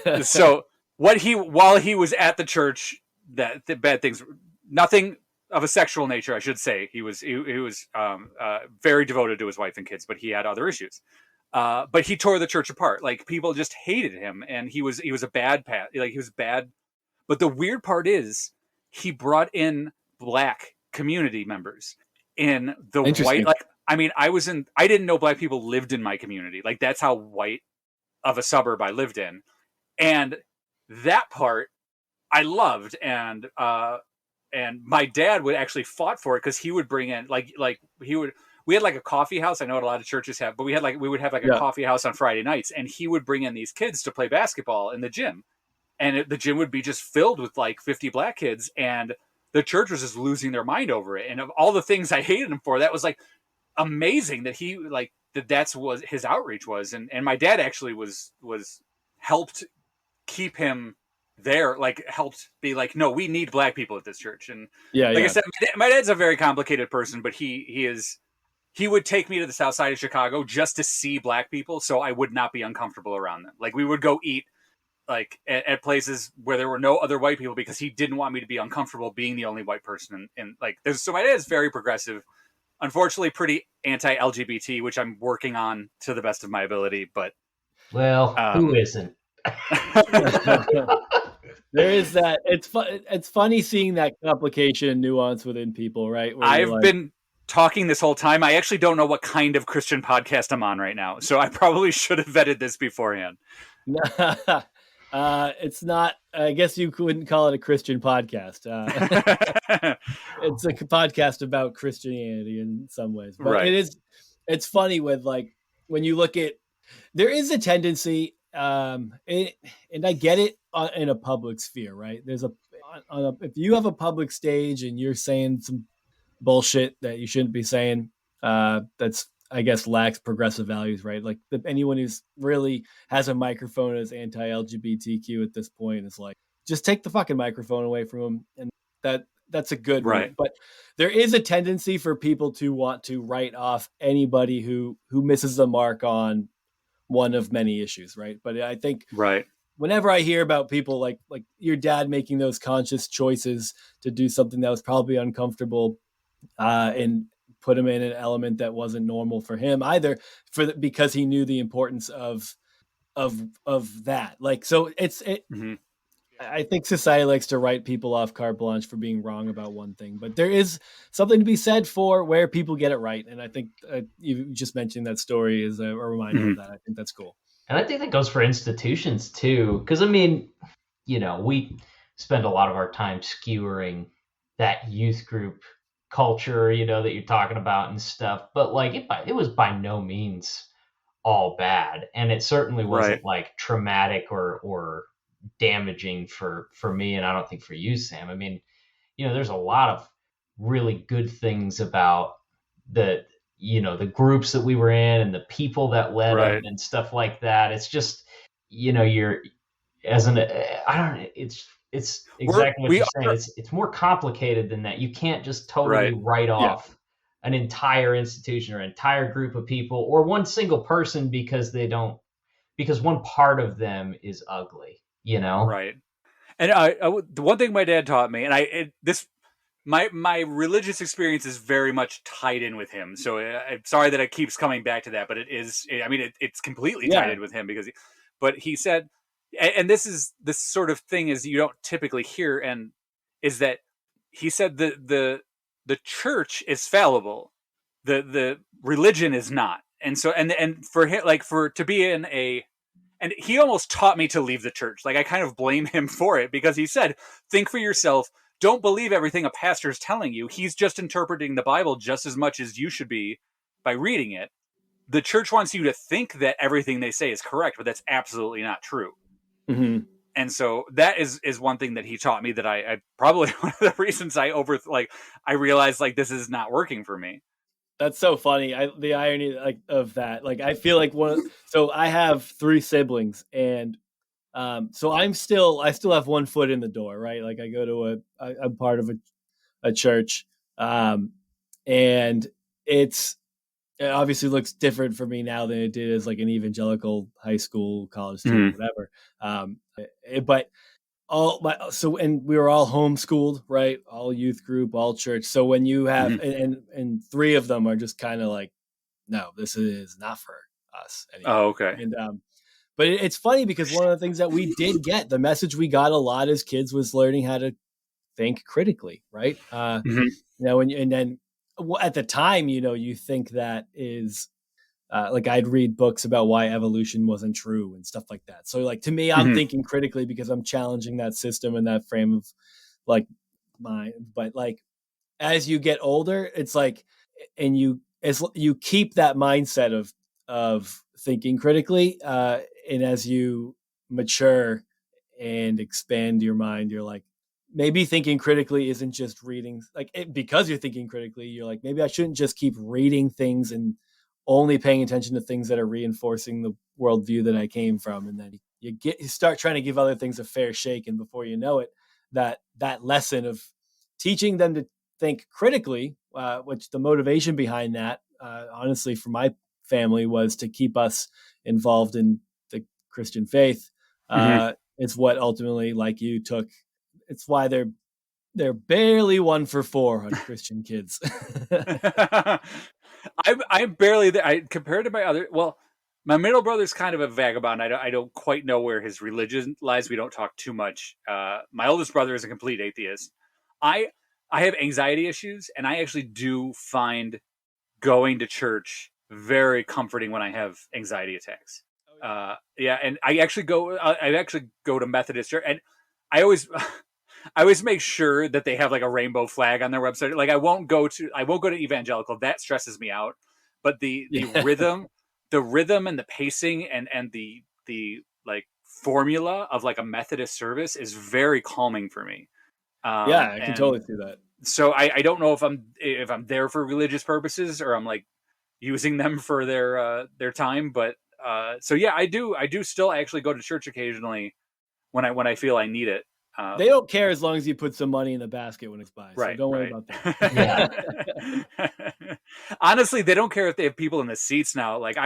Okay. So while he was at the church, that the bad things, nothing of a sexual nature, I should say. He was very devoted to his wife and kids, but he had other issues. But he tore the church apart. Like, people just hated him, and he was a bad he was bad. But the weird part is, he brought in black community members in the white. Like, I mean, I didn't know black people lived in my community. Like, that's how white of a suburb I lived in, and that part I loved. And my dad would actually fought for it, because he would bring in we had like a coffee house. I know what a lot of churches have, but we would have like a coffee house on Friday nights, and he would bring in these kids to play basketball in the gym. And the gym would be just filled with like 50 black kids, and the church was just losing their mind over it. And of all the things I hated him for, that was like amazing that he like that's what his outreach was. And my dad actually was helped keep him there, like helped be like, no, we need black people at this church. And I said, my dad's a very complicated person, but he would take me to the south side of Chicago just to see black people, so I would not be uncomfortable around them. Like, we would go eat like at places where there were no other white people, because he didn't want me to be uncomfortable being the only white person. And like, so my dad is very progressive, unfortunately pretty anti-LGBT, which I'm working on to the best of my ability. But well, who isn't? There is that. It's funny seeing that complication and nuance within people, right? I've been talking this whole time. I actually don't know what kind of Christian podcast I'm on right now, so I probably should have vetted this beforehand. It's not. I guess you couldn't call it a Christian podcast. It's a podcast about Christianity in some ways, but right. It's funny with like when you look at. There is a tendency, and I get it in a public sphere, right? There's if you have a public stage and you're saying some bullshit that you shouldn't be saying, that's, I guess, lacks progressive values, right? Like anyone who's really has a microphone as anti-LGBTQ at this point is like, just take the fucking microphone away from them. And that's a good right. But there is a tendency for people to want to write off anybody who misses the mark on one of many issues, right? But I think whenever I hear about people like your dad making those conscious choices to do something that was probably uncomfortable, and put him in an element that wasn't normal for him either, because he knew the importance of that. Like, so mm-hmm. I think society likes to write people off carte blanche for being wrong about one thing, but there is something to be said for where people get it right. And I think you just mentioned that story is a reminder mm-hmm. of that. I think that's cool. And I think that goes for institutions too. Cause I mean, we spend a lot of our time skewering that youth group culture, that you're talking about and stuff, but like it was by no means all bad. And it certainly wasn't like traumatic or damaging for me, and I don't think for you, Sam. I mean, there's a lot of really good things about the groups that we were in and the people that led them and stuff like that. It's just you're as an I don't know, it's exactly what you're saying. It's more complicated than that. You can't just totally write off an entire institution or an entire group of people or one single person because one part of them is ugly. Right. And the one thing my dad taught me, and my religious experience is very much tied in with him. So I'm sorry that it keeps coming back to that, but it's completely tied in with him but he said, and this sort of thing is you don't typically hear, and is that he said the church is fallible, the religion is not. And so, and for him, like to be in and he almost taught me to leave the church. Like, I kind of blame him for it, because he said, think for yourself. Don't believe everything a pastor's telling you. He's just interpreting the Bible just as much as you should be by reading it. The church wants you to think that everything they say is correct, but that's absolutely not true. Mm-hmm. And so that is one thing that he taught me that I probably one of the reasons I realized like this is not working for me. That's so funny. The irony of that. Like I feel like so I have 3 siblings, and so I still have one foot in the door, right? Like I go to I'm part of a church, and it obviously looks different for me now than it did as like an evangelical high school, college student, Mm-hmm. whatever. But and we were all homeschooled, right? All youth group, all church. So when you have Mm-hmm. and 3 of them are just kind of like, no, this is not for us anymore. Oh, okay. And but it's funny because one of the things that we did get, the message we got a lot as kids was learning how to think critically, right? Mm-hmm. And then at the time, you think that is like I'd read books about why evolution wasn't true and stuff like that. So like to me, I'm Mm-hmm. thinking critically because I'm challenging that system and that frame of like mind. But like as you get older, it's like, and you keep that mindset of thinking critically, and as you mature and expand your mind, you're like, maybe thinking critically isn't just reading because you're thinking critically, you're like, maybe I shouldn't just keep reading things and only paying attention to things that are reinforcing the worldview that I came from. And then you start trying to give other things a fair shake, and before you know it, that lesson of teaching them to think critically, which the motivation behind that, honestly, for my family was to keep us involved in the Christian faith. Mm-hmm. It's what ultimately, like you took. It's why they're barely 1 for 4 on Christian kids. I'm barely there. I compared to my other. Well, my middle brother's kind of a vagabond. I don't quite know where his religion lies. We don't talk too much. My oldest brother is a complete atheist. I I have anxiety issues, and I actually do find going to church very comforting when I have anxiety attacks. Yeah, and I actually go to Methodist church, and I always I always make sure that they have like a rainbow flag on their website. Like I won't go to evangelical. That stresses me out. But the Yeah. rhythm and the pacing and the like formula of like a Methodist service is very calming for me. Yeah, I can And totally see that. so I don't know if I'm there for religious purposes or I'm like using them for their time. But so yeah, I do still actually go to church occasionally when I feel I need it. They don't care as long as you put some money in the basket when it's by. So Right, don't worry right. about that. Honestly, they don't care if they have people in the seats now. Like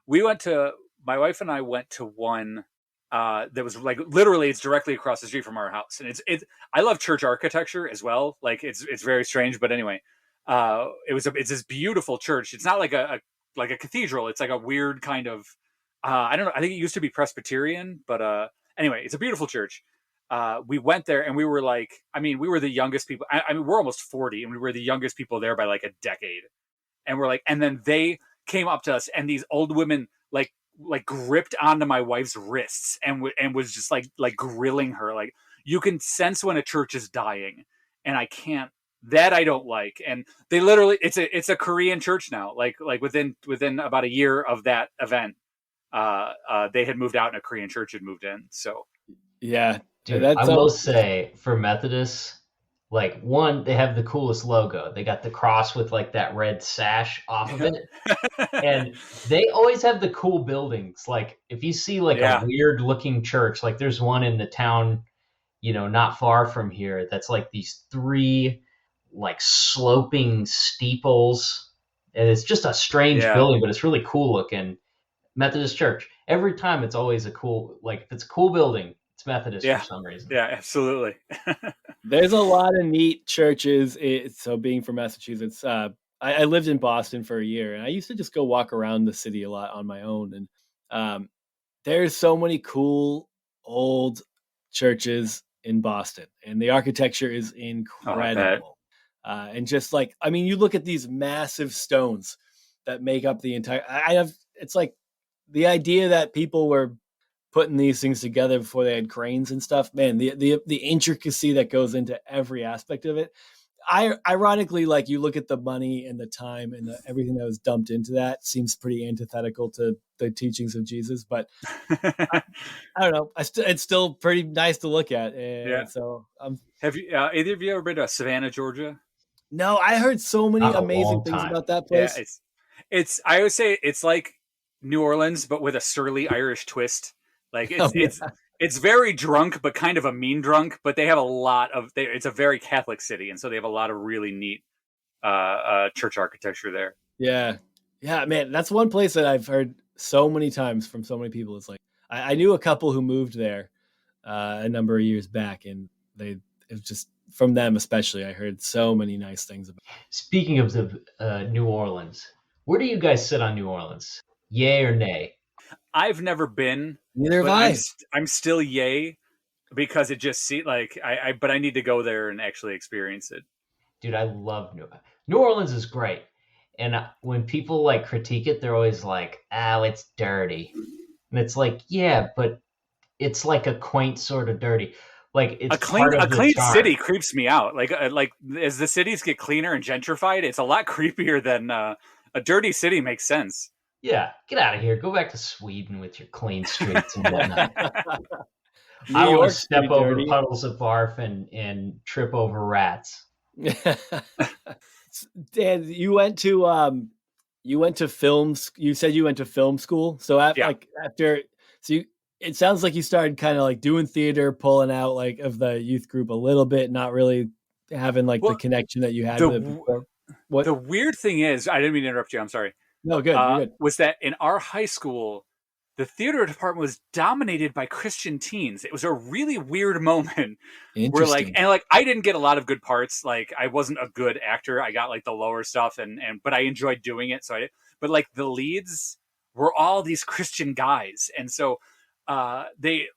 we went to my wife and I went to one that was like literally it's directly across the street from our house, and it's I love church architecture as well. Like it's very strange, but anyway, it's this beautiful church. It's not like a cathedral. It's like a weird kind of I don't know. I think it used to be Presbyterian, but anyway, it's a beautiful church. We went there and we were like, I mean, we were the youngest people. I mean, we're almost 40 and we were the youngest people there by like a decade. And we're like, and then they came up to us and these old women like gripped onto my wife's wrists and was just like grilling her. Like you can sense when a church is dying, and I can't. That I don't like. And they literally, it's a Korean church now. Like within about a year of that event, they had moved out and a Korean church had moved in. So Yeah, Dude, I that's will say for Methodists, like one, they have the coolest logo. They got the cross with like that red sash off of it. And they always have the cool buildings. Like if you see like a yeah, weird looking church, like there's one in the town, not far from here that's like these three like sloping steeples. And it's just a strange yeah, building, but it's really cool looking. Methodist church. Every time it's always a cool, like if it's a cool building, it's Methodist for yeah, some reason. yeah, absolutely. there's a lot of neat churches. So being from Massachusetts, I lived in Boston for a year, and I used to just go walk around the city a lot on my own. And um, there's so many cool old churches in Boston, and the architecture is Oh, I bet. incredible. And just like, I mean, you look at these massive stones that make up the entire. I have. It's like the idea that people were putting these things together before they had cranes and stuff. Man, the intricacy that goes into every aspect of it. Ironically, like you look at the money and the time and everything that was dumped into that seems pretty antithetical to the teachings of Jesus. But I don't know. It's still pretty nice to look at. Yeah. And so Have you either of you ever been to Savannah, Georgia? No, I heard so many Not a amazing long things time. about that Yeah, place. I always say it's like New Orleans, but with a surly Irish twist. Like Oh, yeah. it's very drunk, but kind of a mean drunk. But they have a lot of. It's a very Catholic city, and so they have a lot of really neat church architecture there. Yeah. Yeah, man, that's one place that I've heard so many times from so many people. It's like I knew a couple who moved there a number of years back, and it was just from them especially. I heard so many nice things about. Speaking of the New Orleans, where do you guys sit on New Orleans? Yay or nay? I've never been, Neither have but I. I'm still yay because it just like but I need to go there and actually experience it. Dude, I love New Orleans is great. And when people like critique it, they're always like, "Oh, it's dirty." And it's like, yeah, but it's like a quaint sort of dirty. Like it's part A of the clean charm. city creeps me out. Like as the cities get cleaner and gentrified, it's a lot creepier than a dirty city makes sense. Yeah, get out of here. Go back to Sweden with your clean streets and whatnot. New I want to York's step pretty over dirty. puddles of barf and trip over rats. Dan, you went to films. You said you went to film school. So Yeah. it sounds like you started kind of like doing theater, pulling out like of the youth group a little bit, not really having like the Well, connection that you had with it before. What? The weird thing is, I didn't mean to interrupt you. I'm sorry. No, good. You're good. Was that in our high school, the theater department was dominated by Christian teens. It was a really weird moment where Interesting. I didn't get a lot of good parts. Like I wasn't a good actor. I got like the lower stuff but I enjoyed doing it. But like the leads were all these Christian guys. And so they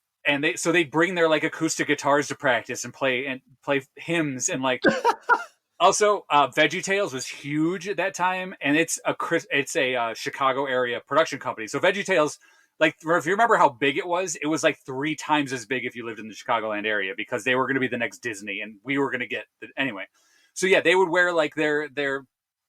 bring their like acoustic guitars to practice and play hymns and like also, VeggieTales was huge at that time, and it's a Chicago area production company. So VeggieTales, like if you remember how big it was like 3 times as big if you lived in the Chicagoland area because they were going to be the next Disney, and we were going to get anyway. So yeah, they would wear like their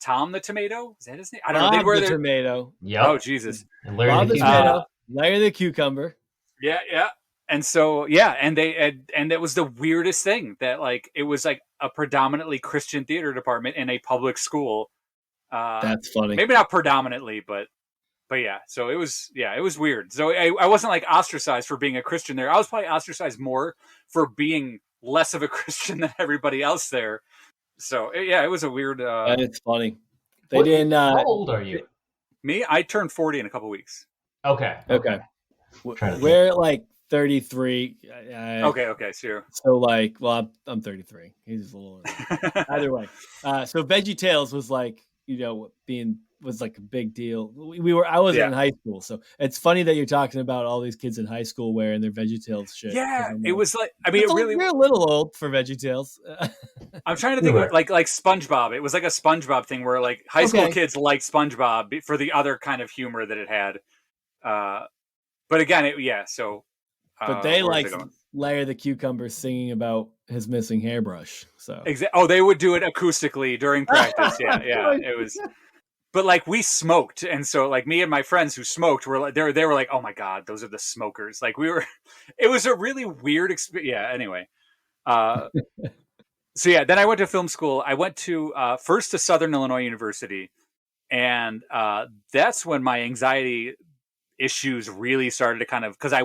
Tom the Tomato. Is that his name? I don't know. They'd wear their tomato. Yep. Oh Jesus, And Larry Bob the the Cucumber. tomato. Larry the cucumber. yeah. And so yeah, and it was the weirdest thing that like it was like a predominantly Christian theater department in a public school. That's funny. Maybe not predominantly, but yeah. So it was weird. So I wasn't like ostracized for being a Christian there. I was probably ostracized more for being less of a Christian than everybody else there. So yeah, it was a weird. It's funny. They didn't. How old are you? Me, I turned 40 in a couple weeks. Okay. We're like 33. Okay, sure. So like, well, I'm 33. He's a little older. Either way. So VeggieTales was like, was like a big deal. I wasn't in high school, so it's funny that you're talking about all these kids in high school wearing their VeggieTales shit. Yeah, it was like, I mean, you're a little old for VeggieTales. I'm trying to think of like SpongeBob. It was like a SpongeBob thing where like high school kids liked SpongeBob for the other kind of humor that it had. But again, so. But they like Larry the Cucumber singing about his missing hairbrush. So they would do it acoustically during practice. Yeah, it was. But like we smoked, and so like me and my friends who smoked were like they were like, oh my god, those are the smokers. Like we were. It was a really weird experience. Yeah. Anyway. So yeah, then I went to film school. I went to first to Southern Illinois University, and that's when my anxiety issues really started to kind of because I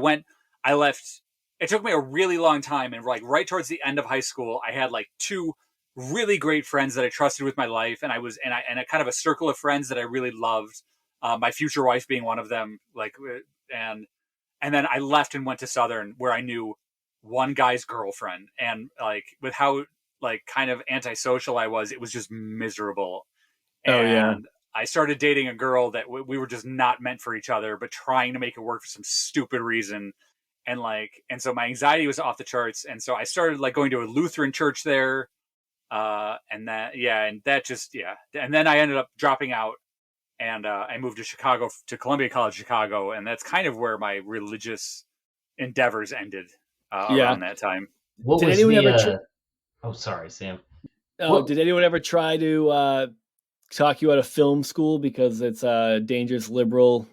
left. It took me a really long time, and like right towards the end of high school, I had like 2 really great friends that I trusted with my life, and I a kind of a circle of friends that I really loved. My future wife being one of them. Like, and then I left and went to Southern, where I knew one guy's girlfriend, and like with how like kind of antisocial I was, it was just miserable. And I started dating a girl that we were just not meant for each other, but trying to make it work for some stupid reason. And so my anxiety was off the charts. And so I started like going to a Lutheran church there. And then I ended up dropping out and I moved to Chicago, to Columbia College, Chicago. And that's kind of where my religious endeavors ended around that time. What was the... Oh, sorry, Sam. Did anyone ever try to talk you out of film school because it's a dangerous liberal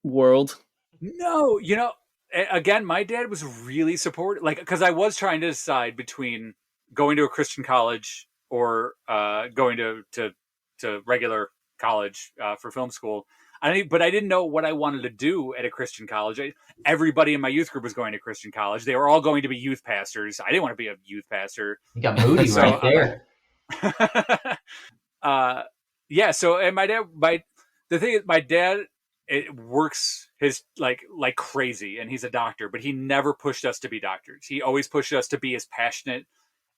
world? No, again, my dad was really supportive, like, because I was trying to decide between going to a Christian college or going to regular college for film school. But I didn't know what I wanted to do at a Christian college. Everybody in my youth group was going to Christian college. They were all going to be youth pastors. I didn't want to be a youth pastor. You got Moody So, right there. Yeah. So, and the thing is, my dad, it works his like crazy, and he's a doctor, but he never pushed us to be doctors. He always pushed us to be as passionate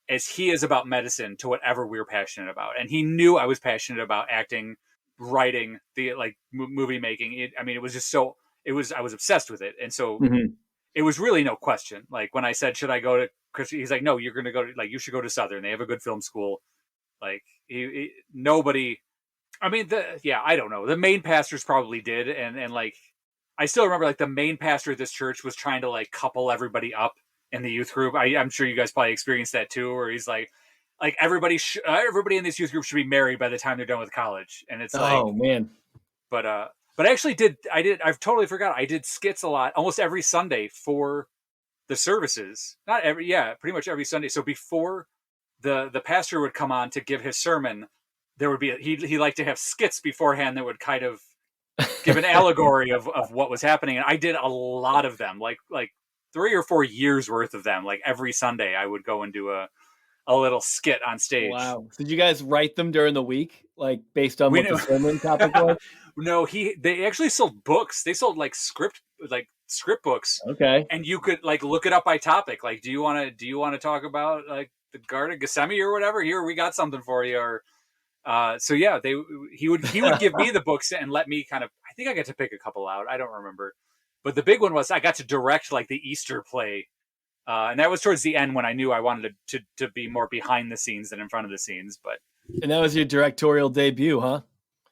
as he is about medicine to whatever we were passionate about. And he knew I was passionate about acting, writing, the movie making. It was just so, I was obsessed with it. And so it was really no question. Like when I said, should I go to Christian? He's like, no, you're going to go to, you should go to Southern. They have a good film school. Like nobody, I don't know. The main pastors probably did. And I still remember the main pastor of this church was trying to couple everybody up in the youth group. I'm sure you guys probably experienced that too, where he's like everybody in this youth group should be married by the time they're done with college. And it's oh man. But I actually I've totally forgot. I did skits a lot, almost every Sunday for the services. Pretty much every Sunday. So before the pastor would come on to give his sermon, there would be he liked to have skits beforehand that would kind of give an allegory of what was happening. And I did a lot of them, like 3 or 4 years worth of them. Like every Sunday I would go and do a little skit on stage. Wow. Did you guys write them during the week? Like based on what the sermon topic was? No, they actually sold books. They sold script books. Okay. And you could look it up by topic. Like, do you want to talk about the Garden of Gethsemane or whatever? Here, we got something for you. Or he would give me the books and let me I think I got to pick a couple out. I don't remember. But the big one was I got to direct the Easter play. And that was towards the end when I knew I wanted to be more behind the scenes than in front of the scenes. And that was your directorial debut, huh?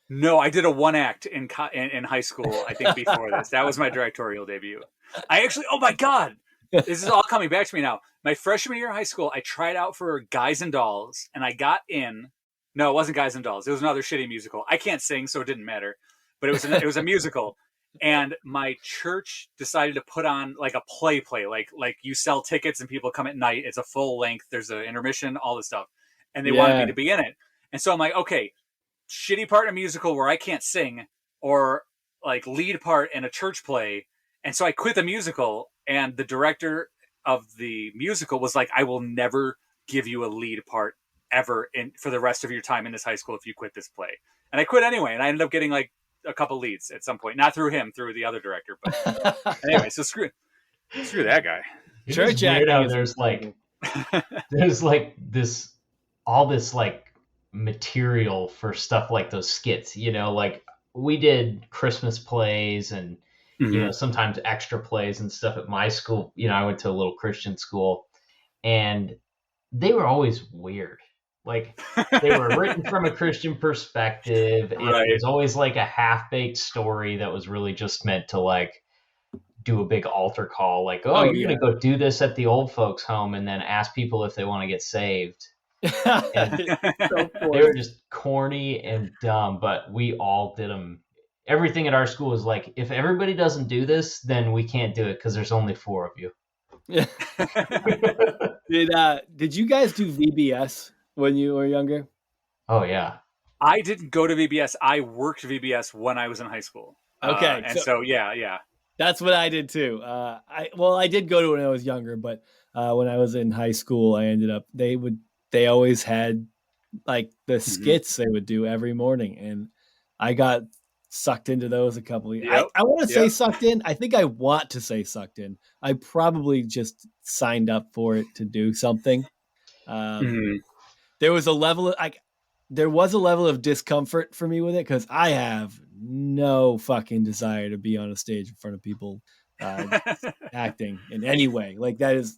No, I did a one act in high school. I think before this, that was my directorial debut. I actually, oh my God, this is all coming back to me now. My freshman year of high school, I tried out for Guys and Dolls, and I got in. No, it wasn't Guys and Dolls. It was another shitty musical. I can't sing, so it didn't matter. But it was a musical. And my church decided to put on a play, like you sell tickets and people come at night. It's a full length. There's an intermission, all this stuff. And they wanted me to be in it. And so I'm like, okay, shitty part in a musical where I can't sing, or lead part in a church play. And so I quit the musical, and the director of the musical was like, I will never give you a lead part ever for the rest of your time in this high school if you quit this play. And I quit anyway. And I ended up getting a couple leads at some point, not through him, through the other director. But anyway, so screw that guy. Church acting. There's this all this material for stuff like those skits. We did Christmas plays and sometimes extra plays and stuff at my school. I went to a little Christian school, and they were always weird. They were written from a Christian perspective. Right. It was always a half-baked story that was really just meant to do a big altar call. You're going to go do this at the old folks home and then ask people if they want to get saved. And they were just corny and dumb, but we all did them. Everything at our school was if everybody doesn't do this, then we can't do it because there's only 4 of you. Did you guys do VBS when you were younger? Oh yeah. I didn't go to VBS. I worked VBS when I was in high school. Okay. So yeah. That's what I did too. I did go to it when I was younger, but when I was in high school, I ended up, they always had the skits they would do every morning. And I got sucked into those a couple of years. Yep. I want to say sucked in. I think I want to say sucked in. I probably just signed up for it to do something. There was a level of discomfort for me with it because I have no fucking desire to be on a stage in front of people acting in any way. That is,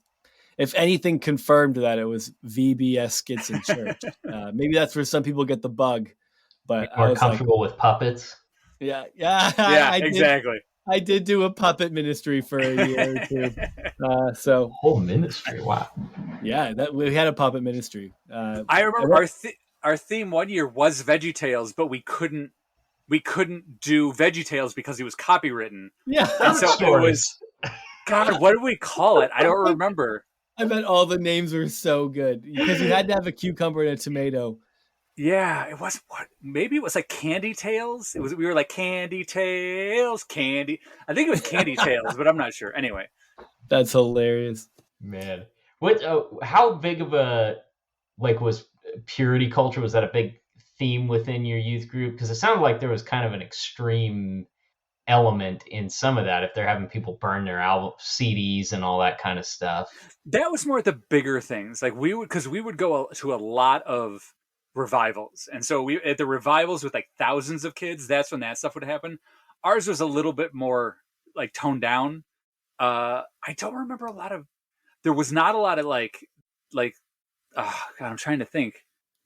if anything, confirmed that it was VBS skits in church. Maybe that's where some people get the bug. But more comfortable with puppets. Yeah, exactly. I did do a puppet ministry for a year or two. So whole ministry, wow. Yeah, we had a puppet ministry. I remember our theme one year was VeggieTales, but we couldn't do VeggieTales because it was copywritten. Yeah, and so it was. God, what did we call it? I don't remember. I bet all the names were so good because you had to have a cucumber and a tomato. Yeah, it was what? Maybe it was like Candy Tails. We were like Candy Tails, Candy. I think it was Candy Tails, but I'm not sure. Anyway, That's hilarious. Man, what? How big of a was purity culture? Was that a big theme within your youth group? Because it sounded like there was kind of an extreme element in some of that. If they're having people burn their album CDs and all that kind of stuff. that was more the bigger things. Like because we would go to a lot of revivals, and so we at the revivals with like thousands of kids. That's when that stuff would happen. Ours was a little bit more like toned down. I don't remember a lot of. There was not a lot of like. Oh, God, I'm trying to think.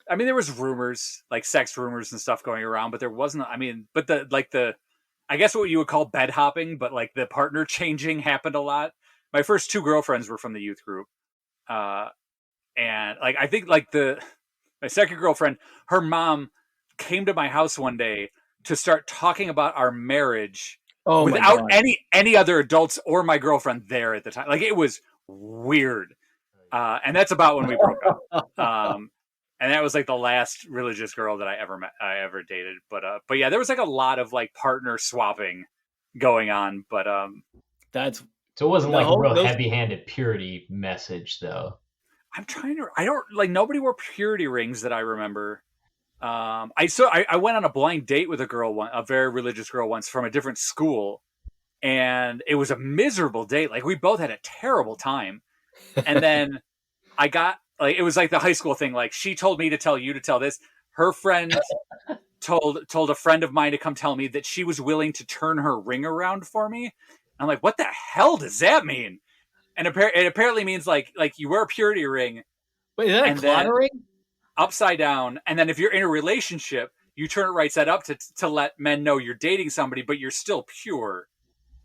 I mean, there was rumors, like sex rumors and stuff going around, but there wasn't. I mean, but I guess what you would call bed hopping, but like the partner changing happened a lot. My first two girlfriends were from the youth group, uh, and like I think like my second girlfriend, her mom came to my house one day to start talking about our marriage Oh my without God. any other adults or my girlfriend there at the time. Like it was weird, and that's about when we broke up. And that was like the last religious girl that I ever dated. But yeah, there was like a lot of like partner swapping going on. But That's So it wasn't The like a whole- real those- heavy-handed purity message, though. I don't like nobody wore purity rings that I remember. I went on a blind date with a very religious girl once from a different school, and it was a miserable date. Like we both had a terrible time. And then I got like it was like the high school thing. Like she told me to tell you to tell this. Her friend told a friend of mine to come tell me that she was willing to turn her ring around for me. I'm like, what the hell does that mean? And it apparently means like you wear a purity ring. Wait, is that and a clottering? upside down, and then if you're in a relationship, you turn it right side up to let men know you're dating somebody, but you're still pure.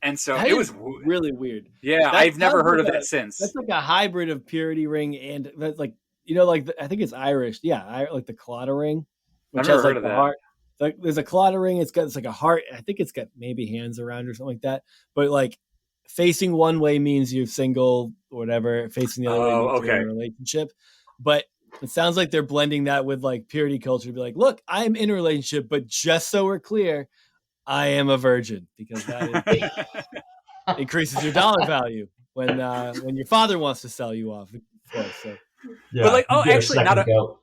And so That it was is really weird. yeah, That I've never sounds heard of like that since. That's like a hybrid of purity ring and like like I think it's Irish. Yeah, like the clottering, which I've never has like heard of the that. heart. Like there's a clottering. It's like a heart. I think it's got maybe hands around or something like that. But like facing one way means you're single or whatever. Facing the other way means you're in a relationship. But it sounds like they're blending that with like purity culture to be like, look, I'm in a relationship, but just so we're clear, I am a virgin because that increases your dollar value when your father wants to sell you off. Of course, so. Yeah, But like, you oh, get a actually, second go.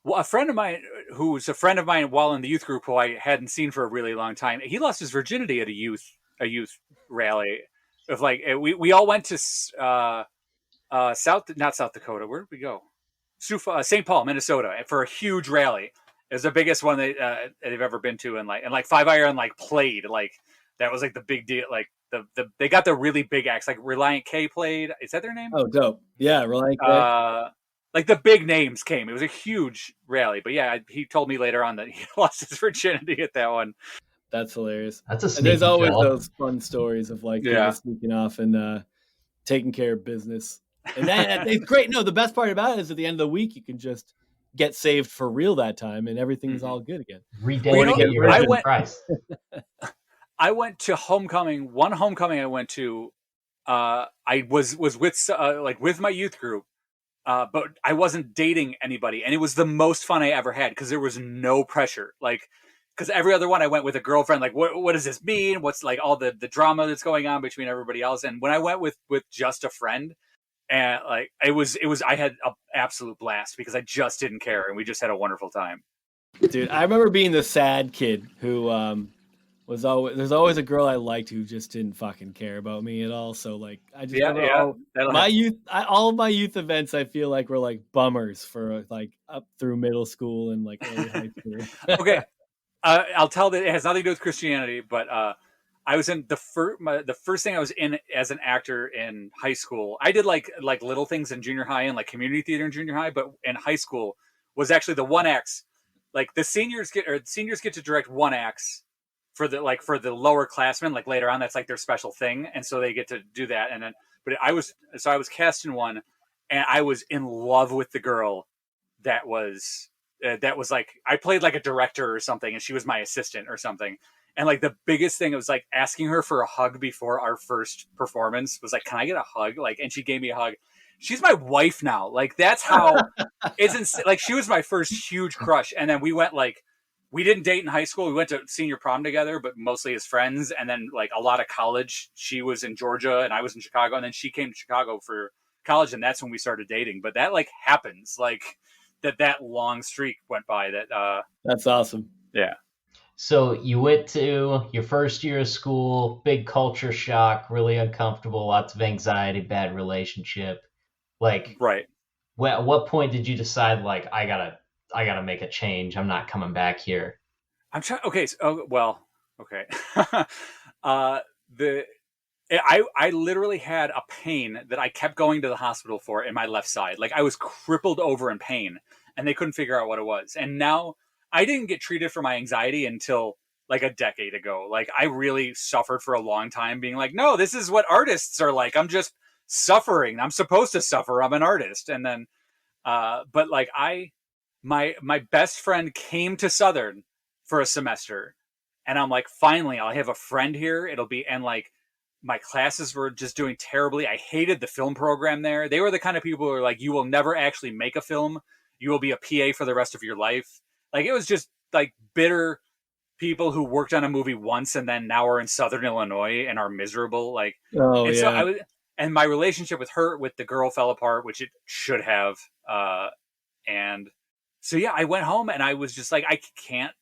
well, a friend of mine who was a friend of mine while in the youth group, who I hadn't seen for a really long time, he lost his virginity at a youth rally. Of like, we all went to not South Dakota. Where did we go? St. Paul, Minnesota, for a huge rally. It was the biggest one they've ever been to, and like Five Iron like played like that was like the big deal. Like they got the really big acts like Reliant K played. Is that their name? Oh, dope! Yeah, Reliant K. Like the big names came. It was a huge rally. But yeah, he told me later on that he lost his virginity at that one. That's hilarious. That's a And there's sneaky always job. those fun stories of like people sneaking off and taking care of business. And it's great. No, the best part about it is at the end of the week you can just get saved for real that time, and everything's all good again. Rededicate your virgin Christ. I went to homecoming. One homecoming I went to, I was with my youth group, but I wasn't dating anybody, and it was the most fun I ever had because there was no pressure. Like, because every other one I went with a girlfriend. Like, what does this mean? What's like all the drama that's going on between everybody else? And when I went with just a friend, and like it was I had an absolute blast because I just didn't care, and we just had a wonderful time. Dude, I remember being the sad kid who was always there's always a girl I liked who just didn't fucking care about me at all. So like I just all of my youth events I feel like were like bummers for like up through middle school and like early high school. Okay, I'll tell that it has nothing to do with Christianity, but I was in the first thing I was in as an actor in high school. I did like little things in junior high and like community theater in junior high, but in high school was actually the one acts. Like the seniors get to direct one acts for the lower classmen. Like later on, that's like their special thing, and so they get to do that. And then, but I was cast in one, and I was in love with the girl that was like I played like a director or something, and she was my assistant or something. And like the biggest thing, it was like asking her for a hug before our first performance was like, can I get a hug? Like, and she gave me a hug. She's my wife now. Like, that's how like she was my first huge crush. And then we went like, we didn't date in high school. We went to senior prom together, but mostly as friends. And then like a lot of college, she was in Georgia and I was in Chicago. And then she came to Chicago for college. And that's when we started dating. But that like happens, like that long streak went by that, That's awesome. yeah. So you went to your first year of school, big culture shock, really uncomfortable, lots of anxiety, bad relationship. Like, Right. at what point did you decide like I gotta make a change? I'm not coming back here. I'm trying. Okay. So, oh, well, okay. The I literally had a pain that I kept going to the hospital for in my left side. Like I was crippled over in pain, and they couldn't figure out what it was. And now I didn't get treated for my anxiety until like a decade ago. Like I really suffered for a long time, being like, no, this is what artists are like. I'm just suffering. I'm supposed to suffer. I'm an artist. And then, but like my best friend came to Southern for a semester, and I'm like, finally, I'll have a friend here. It'll be, and like my classes were just doing terribly. I hated the film program there. They were the kind of people who are like, you will never actually make a film. You will be a PA for the rest of your life. Like it was just like bitter people who worked on a movie once and then now are in Southern Illinois and are miserable. Like, Oh and so I yeah. was, and my relationship with her, with the girl, fell apart, which it should have. And so yeah, I went home and I was just like, I can't.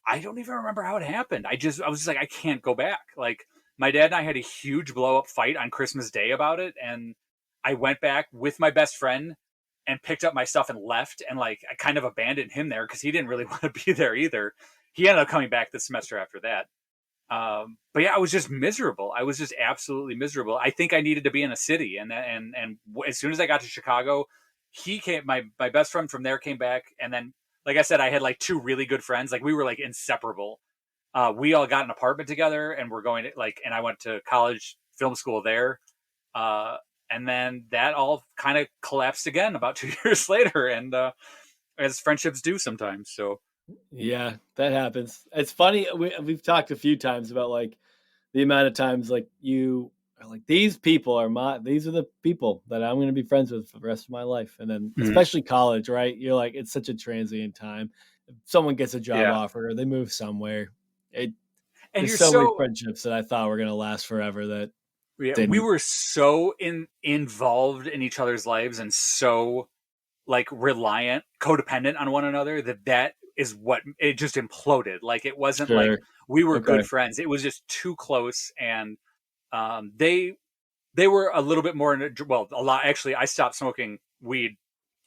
I don't even remember how it happened. I was just like, I can't go back. Like my dad and I had a huge blow up fight on Christmas Day about it, and I went back with my best friend and picked up my stuff and left, and like I kind of abandoned him there because he didn't really want to be there either. He ended up coming back the semester after that. But yeah, I was just miserable. I was just absolutely miserable. I think I needed to be in a city, and as soon as I got to Chicago, he came. My best friend from there came back, and then like I said, I had like two really good friends. Like we were like inseparable. We all got an apartment together, and we're going to like, and I went to college film school there. And then that all kind of collapsed again about 2 years later, and as friendships do sometimes. So Yeah, that happens. It's funny. We've talked a few times about like the amount of times like you are like, these are the people that I'm going to be friends with for the rest of my life. And then especially college, right? You're like, it's such a transient time. If someone gets a job yeah, offer or they move somewhere, and there's you're so many so friendships that I thought were going to last forever that yeah, we didn't. were so involved in each other's lives and so like reliant, codependent on one another that is what it just imploded. Like it wasn't like Sure. we were Okay. good friends. It was just too close, and they were a little bit more well, a lot actually. I stopped smoking weed.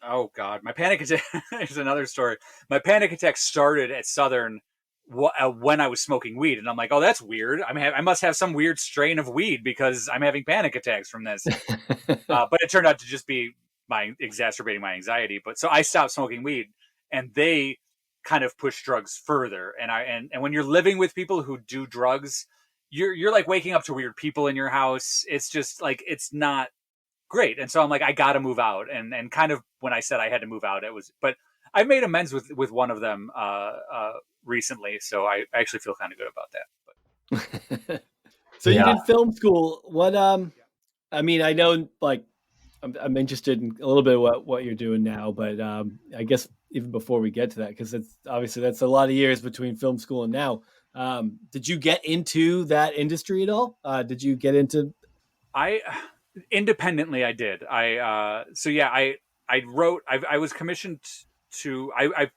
Oh God, my panic attack is another story. My panic attack started at Southern when I was smoking weed, and I'm like, oh, that's weird. I must have some weird strain of weed because I'm having panic attacks from this. But it turned out to just be my exacerbating my anxiety. But so I stopped smoking weed, and they kind of push drugs further. And when you're living with people who do drugs, you're like waking up to weird people in your house. It's just like it's not great. And so I'm like, I got to move out. And kind of when I said I had to move out, it was. But I made amends with one of them recently, so I actually feel kind of good about that. But. So you Yeah. did film school. What I mean, I know like I'm interested in a little bit of what you're doing now, but I guess even before we get to that, because it's obviously that's a lot of years between film school and now. Did you get into that industry at all? Did you get into? I independently I did. So yeah, I wrote. I was commissioned to. I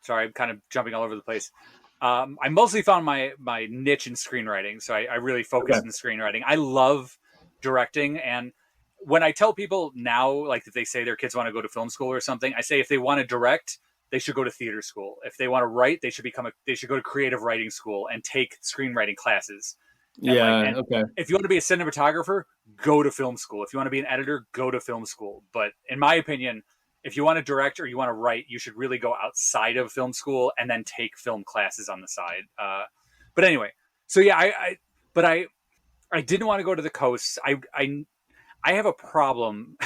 sorry, I'm kind of jumping all over the place. I mostly found my niche in screenwriting, so I really Okay. focused in screenwriting. I love directing, and when I tell people now, like if they say their kids want to go to film school or something, I say if they want to direct, they should go to theater school. If they want to write, they should go to creative writing school and take screenwriting classes. Yeah. And Okay. if you want to be a cinematographer, go to film school. If you want to be an editor, go to film school. But in my opinion, if you want to direct or you want to write, you should really go outside of film school and then take film classes on the side. But anyway, so yeah, but I didn't want to go to the coast. I have a problem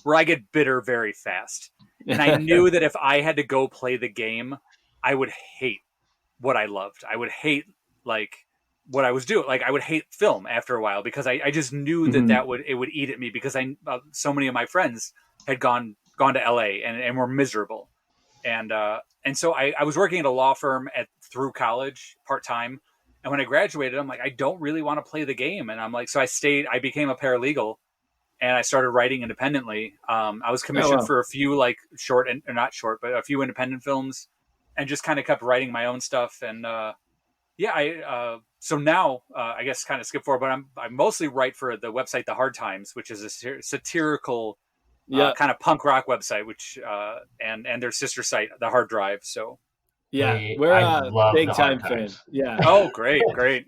where I get bitter very fast, and I knew that if I had to go play the game, I would hate what I loved. I would hate like what I was doing. Like I would hate film after a while because I just knew that it would eat at me because so many of my friends had gone to LA and were miserable. And so I was working at a law firm through college part-time. And when I graduated, I'm like, I don't really want to play the game. And I'm like, so I became a paralegal and I started writing independently. I was commissioned for a few like short and not short, but a few independent films and just kind of kept writing my own stuff. And so now I guess kind of skip forward, but I mostly write for the website, The Hard Times, which is a satirical kind of punk rock website, which and their sister site, The Hard Drive. So we're I love big the time Hard fans. Times. Yeah. Oh, great.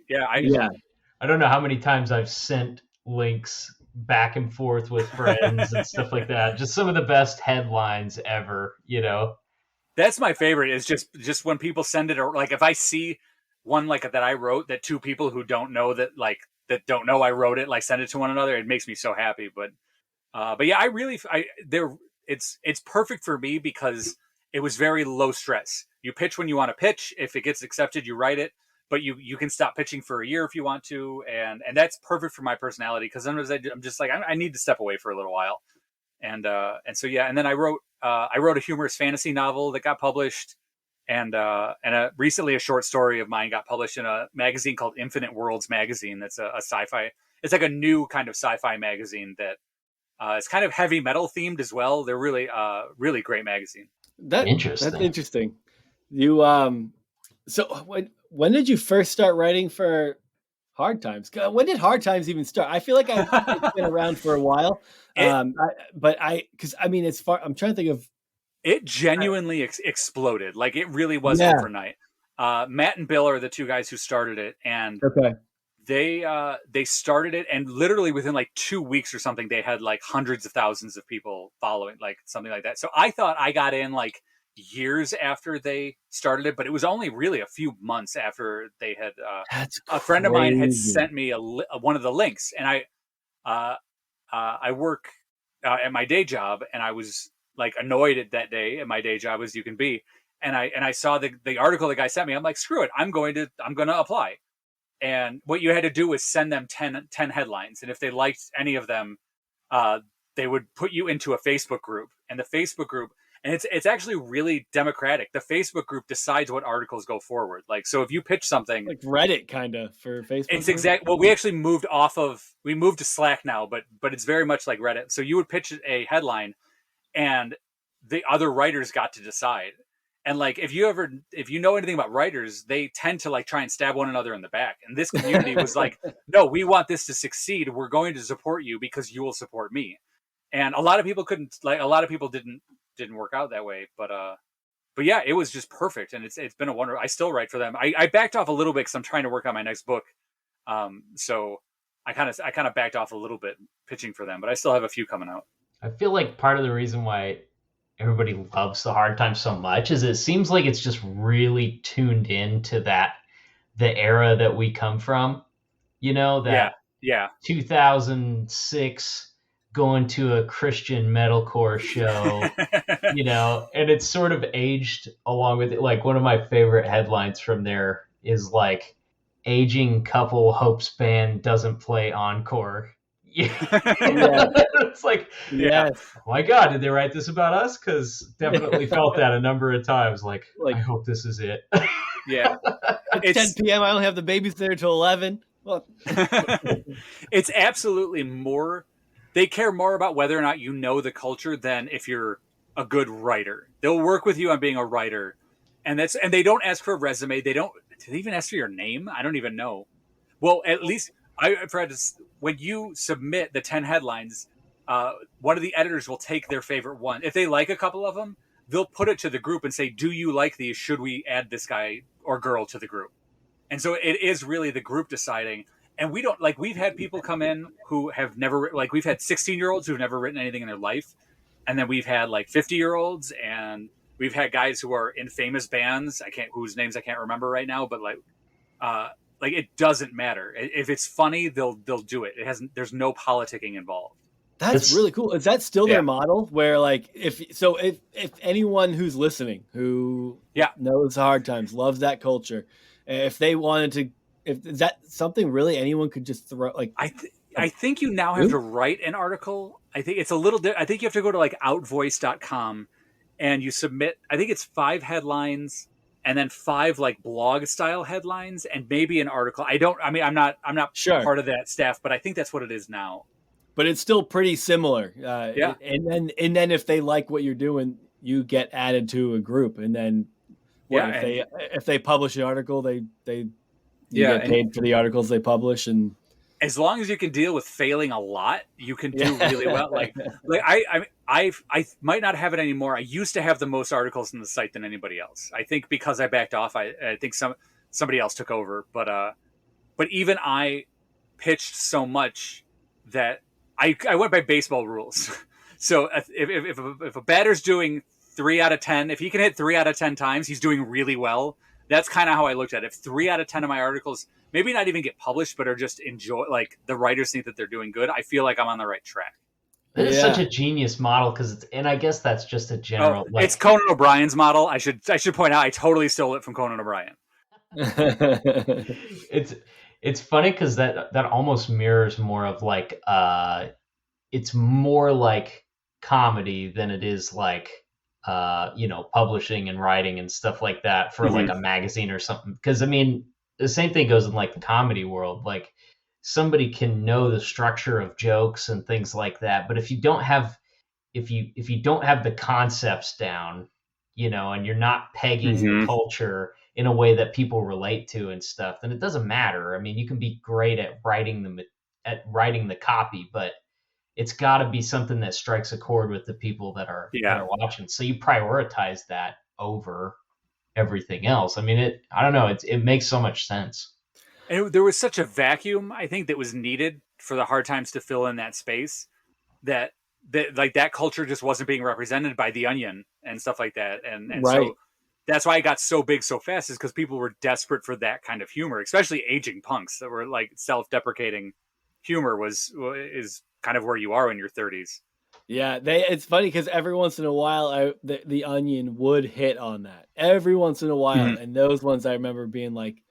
Yeah. I don't know how many times I've sent links back and forth with friends and stuff like that. Just some of the best headlines ever, That's my favorite is just when people send it, or like if I see one like that I wrote that two people who don't know that don't know I wrote it, like send it to one another, it makes me so happy. But yeah, it's perfect for me because it was very low stress. You pitch when you want to pitch. If it gets accepted, you write it, but you can stop pitching for a year if you want to. And that's perfect for my personality. Cause sometimes I'm just like, I need to step away for a little while. And so, yeah. And then I wrote a humorous fantasy novel that got published, and recently a short story of mine got published in a magazine called Infinite Worlds magazine. That's a sci-fi. It's like a new kind of sci-fi magazine that it's kind of heavy metal themed as well. They're really great magazine. Interesting. That's interesting. You so when did you first start writing for Hard Times? When did Hard Times even start? I feel like it's been around for a while. Because it's far. I'm trying to think of. It genuinely exploded. Like it really was overnight. Matt and Bill are the two guys who started it, and they started it, and literally within like 2 weeks or something, they had like hundreds of thousands of people following, like something like that. So I thought I got in like years after they started it, but it was only really a few months after they had. A friend of mine had sent me one of the links, and I work at my day job, and I was like annoyed at that day at my day job as you can be, and I saw the article the guy sent me. I'm like, screw it, I'm gonna apply. And what you had to do was send them 10 headlines, and if they liked any of them, they would put you into a Facebook group, and the Facebook group. And it's actually really democratic. The Facebook group decides what articles go forward. Like, so if you pitch something, like Reddit kind of for Facebook. It's well, we actually moved to Slack now, but it's very much like Reddit. So you would pitch a headline, and the other writers got to decide. And like, if you know anything about writers, they tend to like try and stab one another in the back. And this community was like, no, we want this to succeed. We're going to support you because you will support me. And a lot of people didn't work out that way, but yeah, it was just perfect, and it's been a wonder. I still write for them. I backed off a little bit because I'm trying to work on my next book, so I kind of backed off a little bit pitching for them, but I still have a few coming out. I feel like part of the reason why everybody loves the Hard Times so much is it seems like it's just really tuned into the era that we come from, that 2006. Going to a Christian metalcore show, and it's sort of aged along with it. Like one of my favorite headlines from there is like, aging couple hopes band doesn't play encore. It's like, oh my God, did they write this about us? Because definitely felt that a number of times. Like I hope this is it. Yeah. It's 10 p.m. I only have the babysitter till 11. Well. It's absolutely more. They care more about whether or not you know the culture than if you're a good writer. They'll work with you on being a writer, and they don't ask for a resume. Do they even ask for your name? I don't even know. Well, at least when you submit the 10 headlines, one of the editors will take their favorite one. If they like a couple of them, they'll put it to the group and say, "Do you like these? Should we add this guy or girl to the group?" And so it is really the group deciding. And we don't we've had people come in who have never, we've had 16-year-olds who've never written anything in their life. And then we've had 50-year-olds, and we've had guys who are in famous bands. Whose names I can't remember right now, but it doesn't matter. If it's funny, they'll do it. There's no politicking involved. That's really cool. Is that still their model? Where if anyone who's listening who knows Hard Times, loves that culture, if they wanted to If is that something really anyone could just throw like? I think you now have to write an article. I think it's a little. I think you have to go to like outvoice.com and you submit. I think it's 5 headlines and then 5 like blog style headlines and maybe an article. I'm not Sure. part of that staff, but I think that's what it is now. But it's still pretty similar. Yeah. And then if they like what you're doing, you get added to a group, and then if they publish an article, they get paid for the articles they publish. And as long as you can deal with failing a lot, you can do really well. Like I might not have it anymore. I used to have the most articles in the site than anybody else. I think because I backed off, I think somebody else took over. But even I pitched so much that I went by baseball rules. So if a batter's doing 3 out of 10, if he can hit 3 out of 10 times, he's doing really well. That's kind of how I looked at it. If 3 out of 10 of my articles maybe not even get published, but are just like the writers think that they're doing good, I feel like I'm on the right track. That is such a genius model and I guess that's just a general. It's Conan O'Brien's model. I should point out I totally stole it from Conan O'Brien. It's funny because that almost mirrors more of like it's more like comedy than it is like publishing and writing and stuff like that for like a magazine or something. Because I mean, the same thing goes in like the comedy world. Like somebody can know the structure of jokes and things like that, but if you don't have the concepts down, and you're not pegging the culture in a way that people relate to and stuff, then it doesn't matter. I mean, you can be great at writing the copy, but it's got to be something that strikes a chord with the people that are watching. So you prioritize that over everything else. I mean, I don't know. It makes so much sense. And there was such a vacuum, I think, that was needed for the Hard Times to fill in that space that like that culture just wasn't being represented by The Onion and stuff like that. And so that's why it got so big so fast, is because people were desperate for that kind of humor, especially aging punks that were like self-deprecating humor is kind of where you are in your 30s. Yeah, it's funny because every once in a while, the Onion would hit on that. Every once in a while, and those ones I remember being like,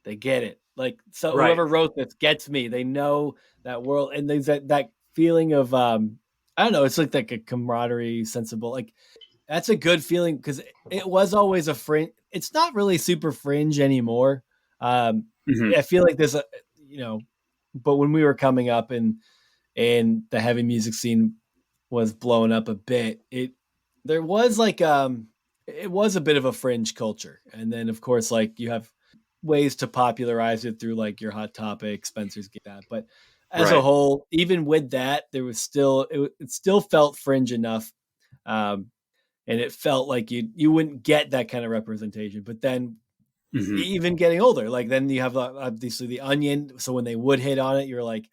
they get it. Like, so whoever wrote this gets me. They know that world, and there's that feeling of I don't know. It's like a camaraderie, sensible. Like that's a good feeling because it was always a fringe. It's not really super fringe anymore. I feel like there's but when we were coming up and the heavy music scene was blowing up a bit, there was like it was a bit of a fringe culture. And then of course, like you have ways to popularize it through like your Hot Topic, Spencer's Get That. But as a whole, even with that, there was still it still felt fringe enough. And it felt like you wouldn't get that kind of representation. But then even getting older, like then you have obviously The Onion. So when they would hit on it, you're like,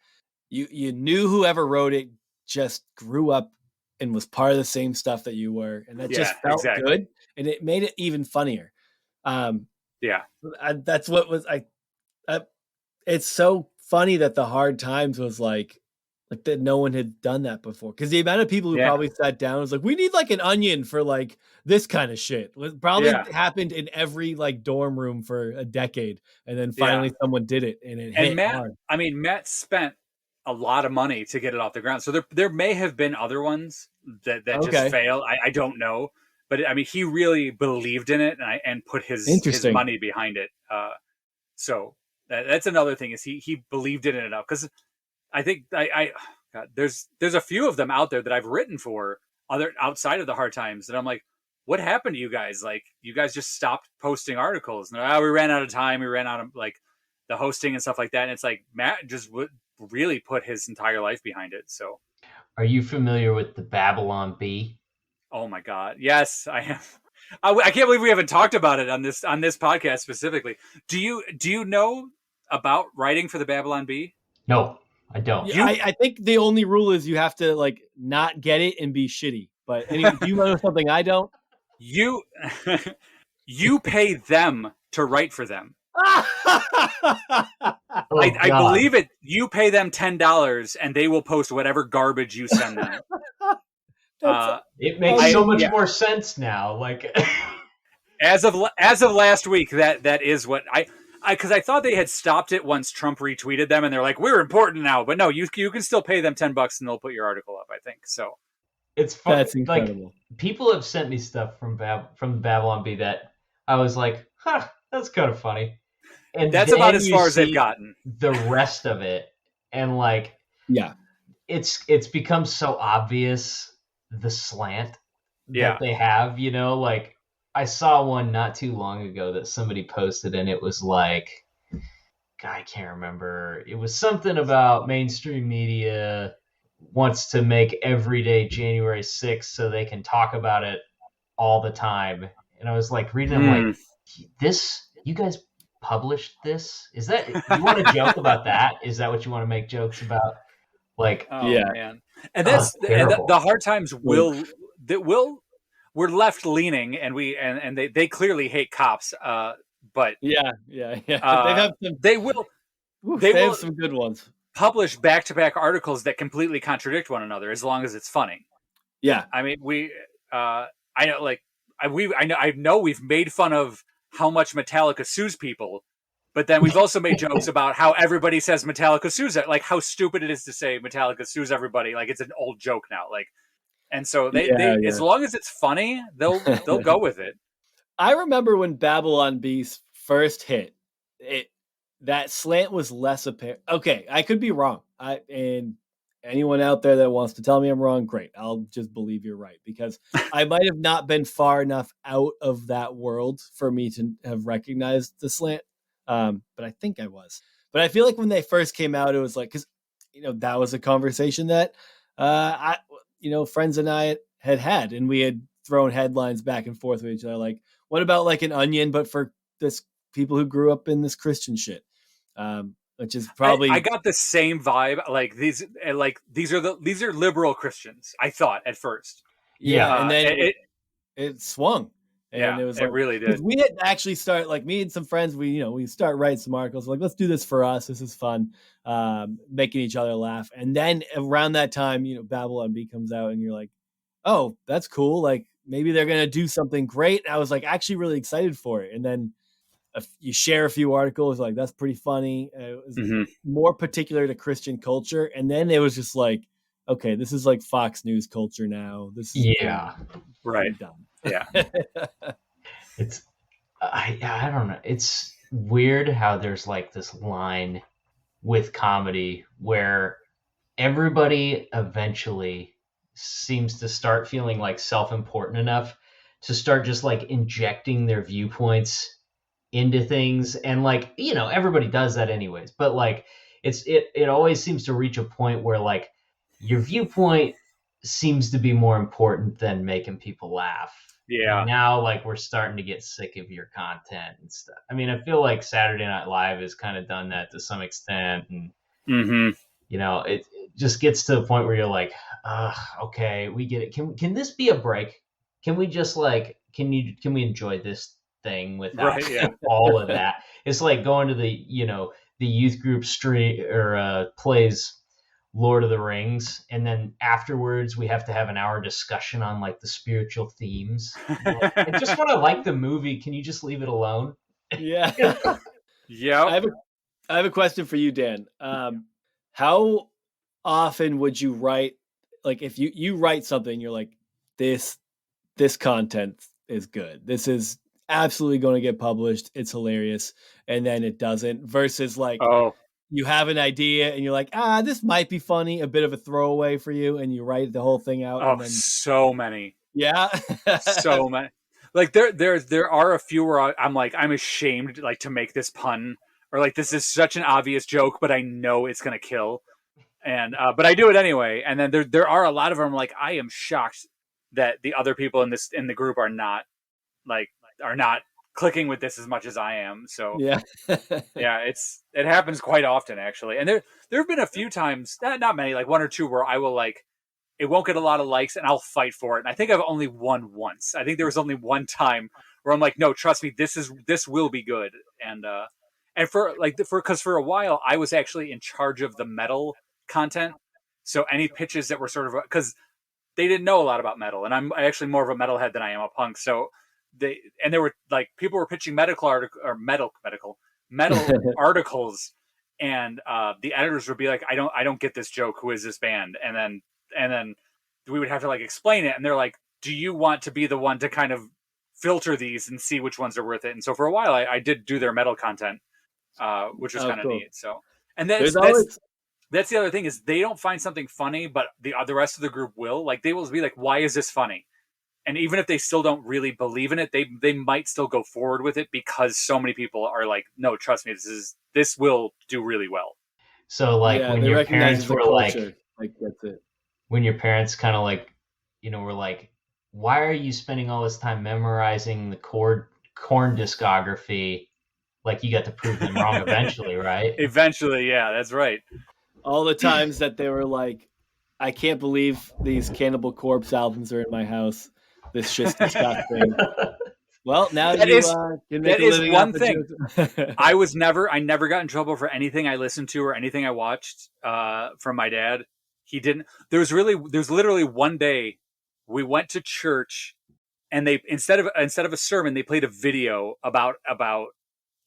you knew whoever wrote it just grew up and was part of the same stuff that you were. And that just felt good. And it made it even funnier. That's what was it's so funny that the Hard Times was like that no one had done that before, because the amount of people who probably sat down was like, we need like an Onion for like this kind of shit. It probably happened in every like dorm room for a decade, and then finally someone did it, and it hit hard. I mean, Matt spent a lot of money to get it off the ground, so there may have been other ones that just failed. I don't know, but I mean, he really believed in it and put his money behind it. So that's another thing, is he believed in it enough, because I think God, there's a few of them out there that I've written for other outside of the Hard Times, and I'm like, what happened to you guys? Like, you guys just stopped posting articles, and we ran out of time, we ran out of like the hosting and stuff like that. And it's like Matt just really put his entire life behind it. So, are you familiar with the Babylon Bee? Oh my God, yes, I am. I can't believe we haven't talked about it on this podcast specifically. Do you know about writing for the Babylon Bee? No, I don't. I think the only rule is you have to like not get it and be shitty. But anyway, do you know something I don't? You pay them to write for them. I believe it. You pay them $10 and they will post whatever garbage you send them. It makes so much more sense now. Like as of last week, that is what Because I thought they had stopped it once Trump retweeted them, and they're like, "We're important now." But no, you can still pay them $10 and they'll put your article up. I think so. It's fun. That's Like incredible. people have sent me stuff from Babylon Bee that I was like, huh, that's kind of funny. And That's about then as you far as they've see gotten. the rest of it, and like Yeah. it's become so obvious the slant Yeah. that they have, like I saw one not too long ago that somebody posted and it was like, God, I can't remember. It was something about mainstream media wants to make every day January 6th so they can talk about it all the time. And I was like reading, I'm like, you guys published this? Is that, you want to joke about that? Is that what you want to make jokes about? Like, Oh Yeah. man, and that's terrible. the hard times we're left leaning, and they clearly hate cops. But Yeah. They've had some. they will They will have some good ones. publish back-to-back articles that completely contradict one another, as long as it's funny. Yeah. I mean, I know, like, I know we've made fun of how much Metallica sues people, but then we've also made jokes about how everybody says Metallica sues it, like how stupid it is to say Metallica sues everybody. Like it's an old joke now. Like, and so they as long as it's funny, they'll go with it. I remember when Babylon Beast first hit, that slant was less apparent. Okay, I could be wrong. And anyone out there that wants to tell me I'm wrong, great. I'll just believe you're right, because I might have not been far enough out of that world for me to have recognized the slant. But I think I was. But I feel like when they first came out, it was like, because that was a conversation that friends and I had, and we had thrown headlines back and forth with each other, like, what about like an Onion, but for this people who grew up in this Christian shit, which is probably I got the same vibe. Like these are liberal Christians. I thought at first. Yeah, and then it swung, and it was like, really did. We had actually start, like, me and some friends, we start writing some articles like, let's do this for us. This is fun, making each other laugh. And then around that time, Babylon Bee comes out, and you're like, oh, that's cool. Like maybe they're gonna do something great. And I was like actually really excited for it. And then you share a few articles, like that's pretty funny. It was more particular to Christian culture, and then it was just like, okay, this is like Fox News culture now. This is pretty dumb. Yeah. It's I don't know. It's weird how there's like this line with comedy where everybody eventually seems to start feeling like self-important enough to start just like injecting their viewpoints into things, and like everybody does that anyways, but like it always seems to reach a point where like your viewpoint seems to be more important than making people laugh. Yeah. And now like we're starting to get sick of your content and stuff. I mean, I feel like Saturday Night Live has kind of done that to some extent, and it just gets to the point where you're like, okay, we get it. Can this be a break? Can we just like can we enjoy this thing without all of that? It's like going to the the youth group stream or plays Lord of the Rings, and then afterwards we have to have an hour discussion on like the spiritual themes. Like, I just want to like the movie. Can you just leave it alone? Yeah. Yeah. I have a question for you, Dan. How often would you write, like, if you write something, you're like, this content is good, this is absolutely going to get published, it's hilarious, and then it doesn't, versus like, you have an idea and you're like, this might be funny, a bit of a throwaway for you, and you write the whole thing out. And then... so many. Yeah. So many. Like there are a few where I'm like, I'm ashamed like to make this pun, or like this is such an obvious joke, but I know it's gonna kill, and but I do it anyway. And then there are a lot of them like, I am shocked that the other people in the group are not clicking with this as much as I am. So yeah, it happens quite often actually. And there have been a few times, not many, like one or two, where I will like, it won't get a lot of likes and I'll fight for it. And I think I've only won once. I think there was only one time where I'm like, no, trust me, this will be good. And because for a while I was actually in charge of the metal content. So any pitches that were sort of, because they didn't know a lot about metal, and I'm actually more of a metalhead than I am a punk. So there were like, people were pitching medical metal articles, and the editors would be like, I don't get this joke. Who is this band? And then we would have to like explain it. And they're like, do you want to be the one to kind of filter these and see which ones are worth it? And so for a while, I did do their metal content, which was kind of cool. neat. So, and There's always that's the other thing is they don't find something funny, but the rest of the group will. Like they will be like, why is this funny? And even if they still don't really believe in it, they might still go forward with it because so many people are like, no, trust me, this will do really well. So like when your parents were like that's it. When your parents kind of like, were like, why are you spending all this time memorizing the Korn discography? Like you got to prove them wrong eventually, right? Eventually, yeah, that's right. All the times that they were like, I can't believe these Cannibal Corpse albums are in my house. This shit's disgusting. Well, now can make a living one thing. I never got in trouble for anything I listened to or anything I watched from my dad. He didn't. There's literally one day we went to church and they instead of a sermon they played a video about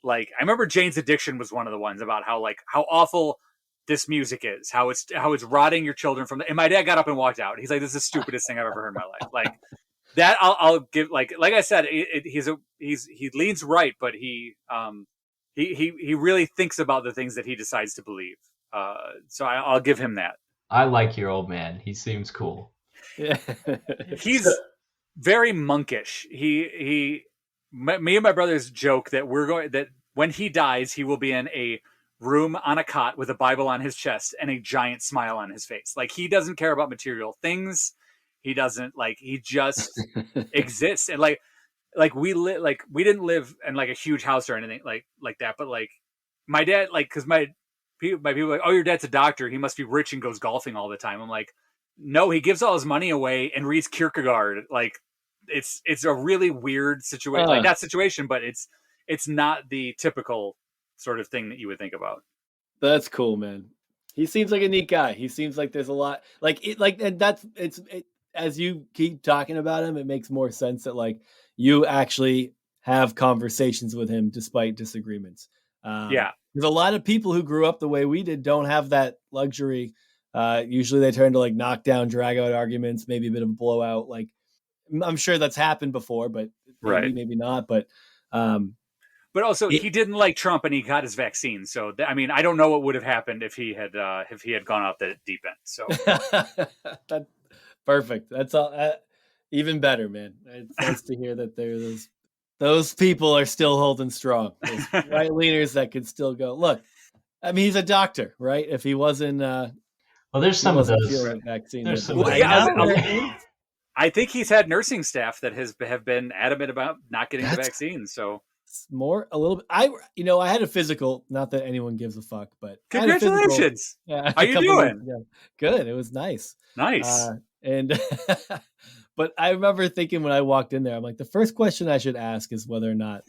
like I remember Jane's Addiction was one of the ones about how awful this music is, how it's rotting your children from and my dad got up and walked out. He's like, this is the stupidest thing I've ever heard in my life. Like that I'll give like I said, he leans right, but he really thinks about the things that he decides to believe. So I'll give him that. I like your old man. He seems cool. Yeah. He's very monkish. Me and my brothers joke that that when he dies, he will be in a room on a cot with a Bible on his chest and a giant smile on his face. Like he doesn't care about material things. He doesn't he just exists. And we didn't live in like a huge house or anything like that. But like my dad, cause my people are like, oh, your dad's a doctor. He must be rich and goes golfing all the time. I'm like, no, he gives all his money away and reads Kierkegaard. Like it's a really weird situation, like that situation, but it's not the typical sort of thing that you would think about. That's cool, man. He seems like a neat guy. He seems like there's a lot as you keep talking about him, it makes more sense that like you actually have conversations with him despite disagreements. Yeah. There's a lot of people who grew up the way we did don't have that luxury. Usually they turn to like knock down, drag out arguments, maybe a bit of a blowout. Like I'm sure that's happened before, but maybe not. But also he didn't like Trump and he got his vaccine. So I don't know what would have happened if he had gone out the deep end. So that's perfect. That's all. Even better, man. It's nice to hear that those people are still holding strong. Those right leaders that could still go. Look, I mean, he's a doctor, right? If he wasn't, well, there's some of those vaccine. I think he's had nursing staff that have been adamant about not getting the vaccine. So a little bit. I had a physical. Not that anyone gives a fuck, but congratulations. Yeah, how you doing? Good. It was nice. Nice. And but I remember thinking when I walked in there, I'm like, the first question I should ask is whether or not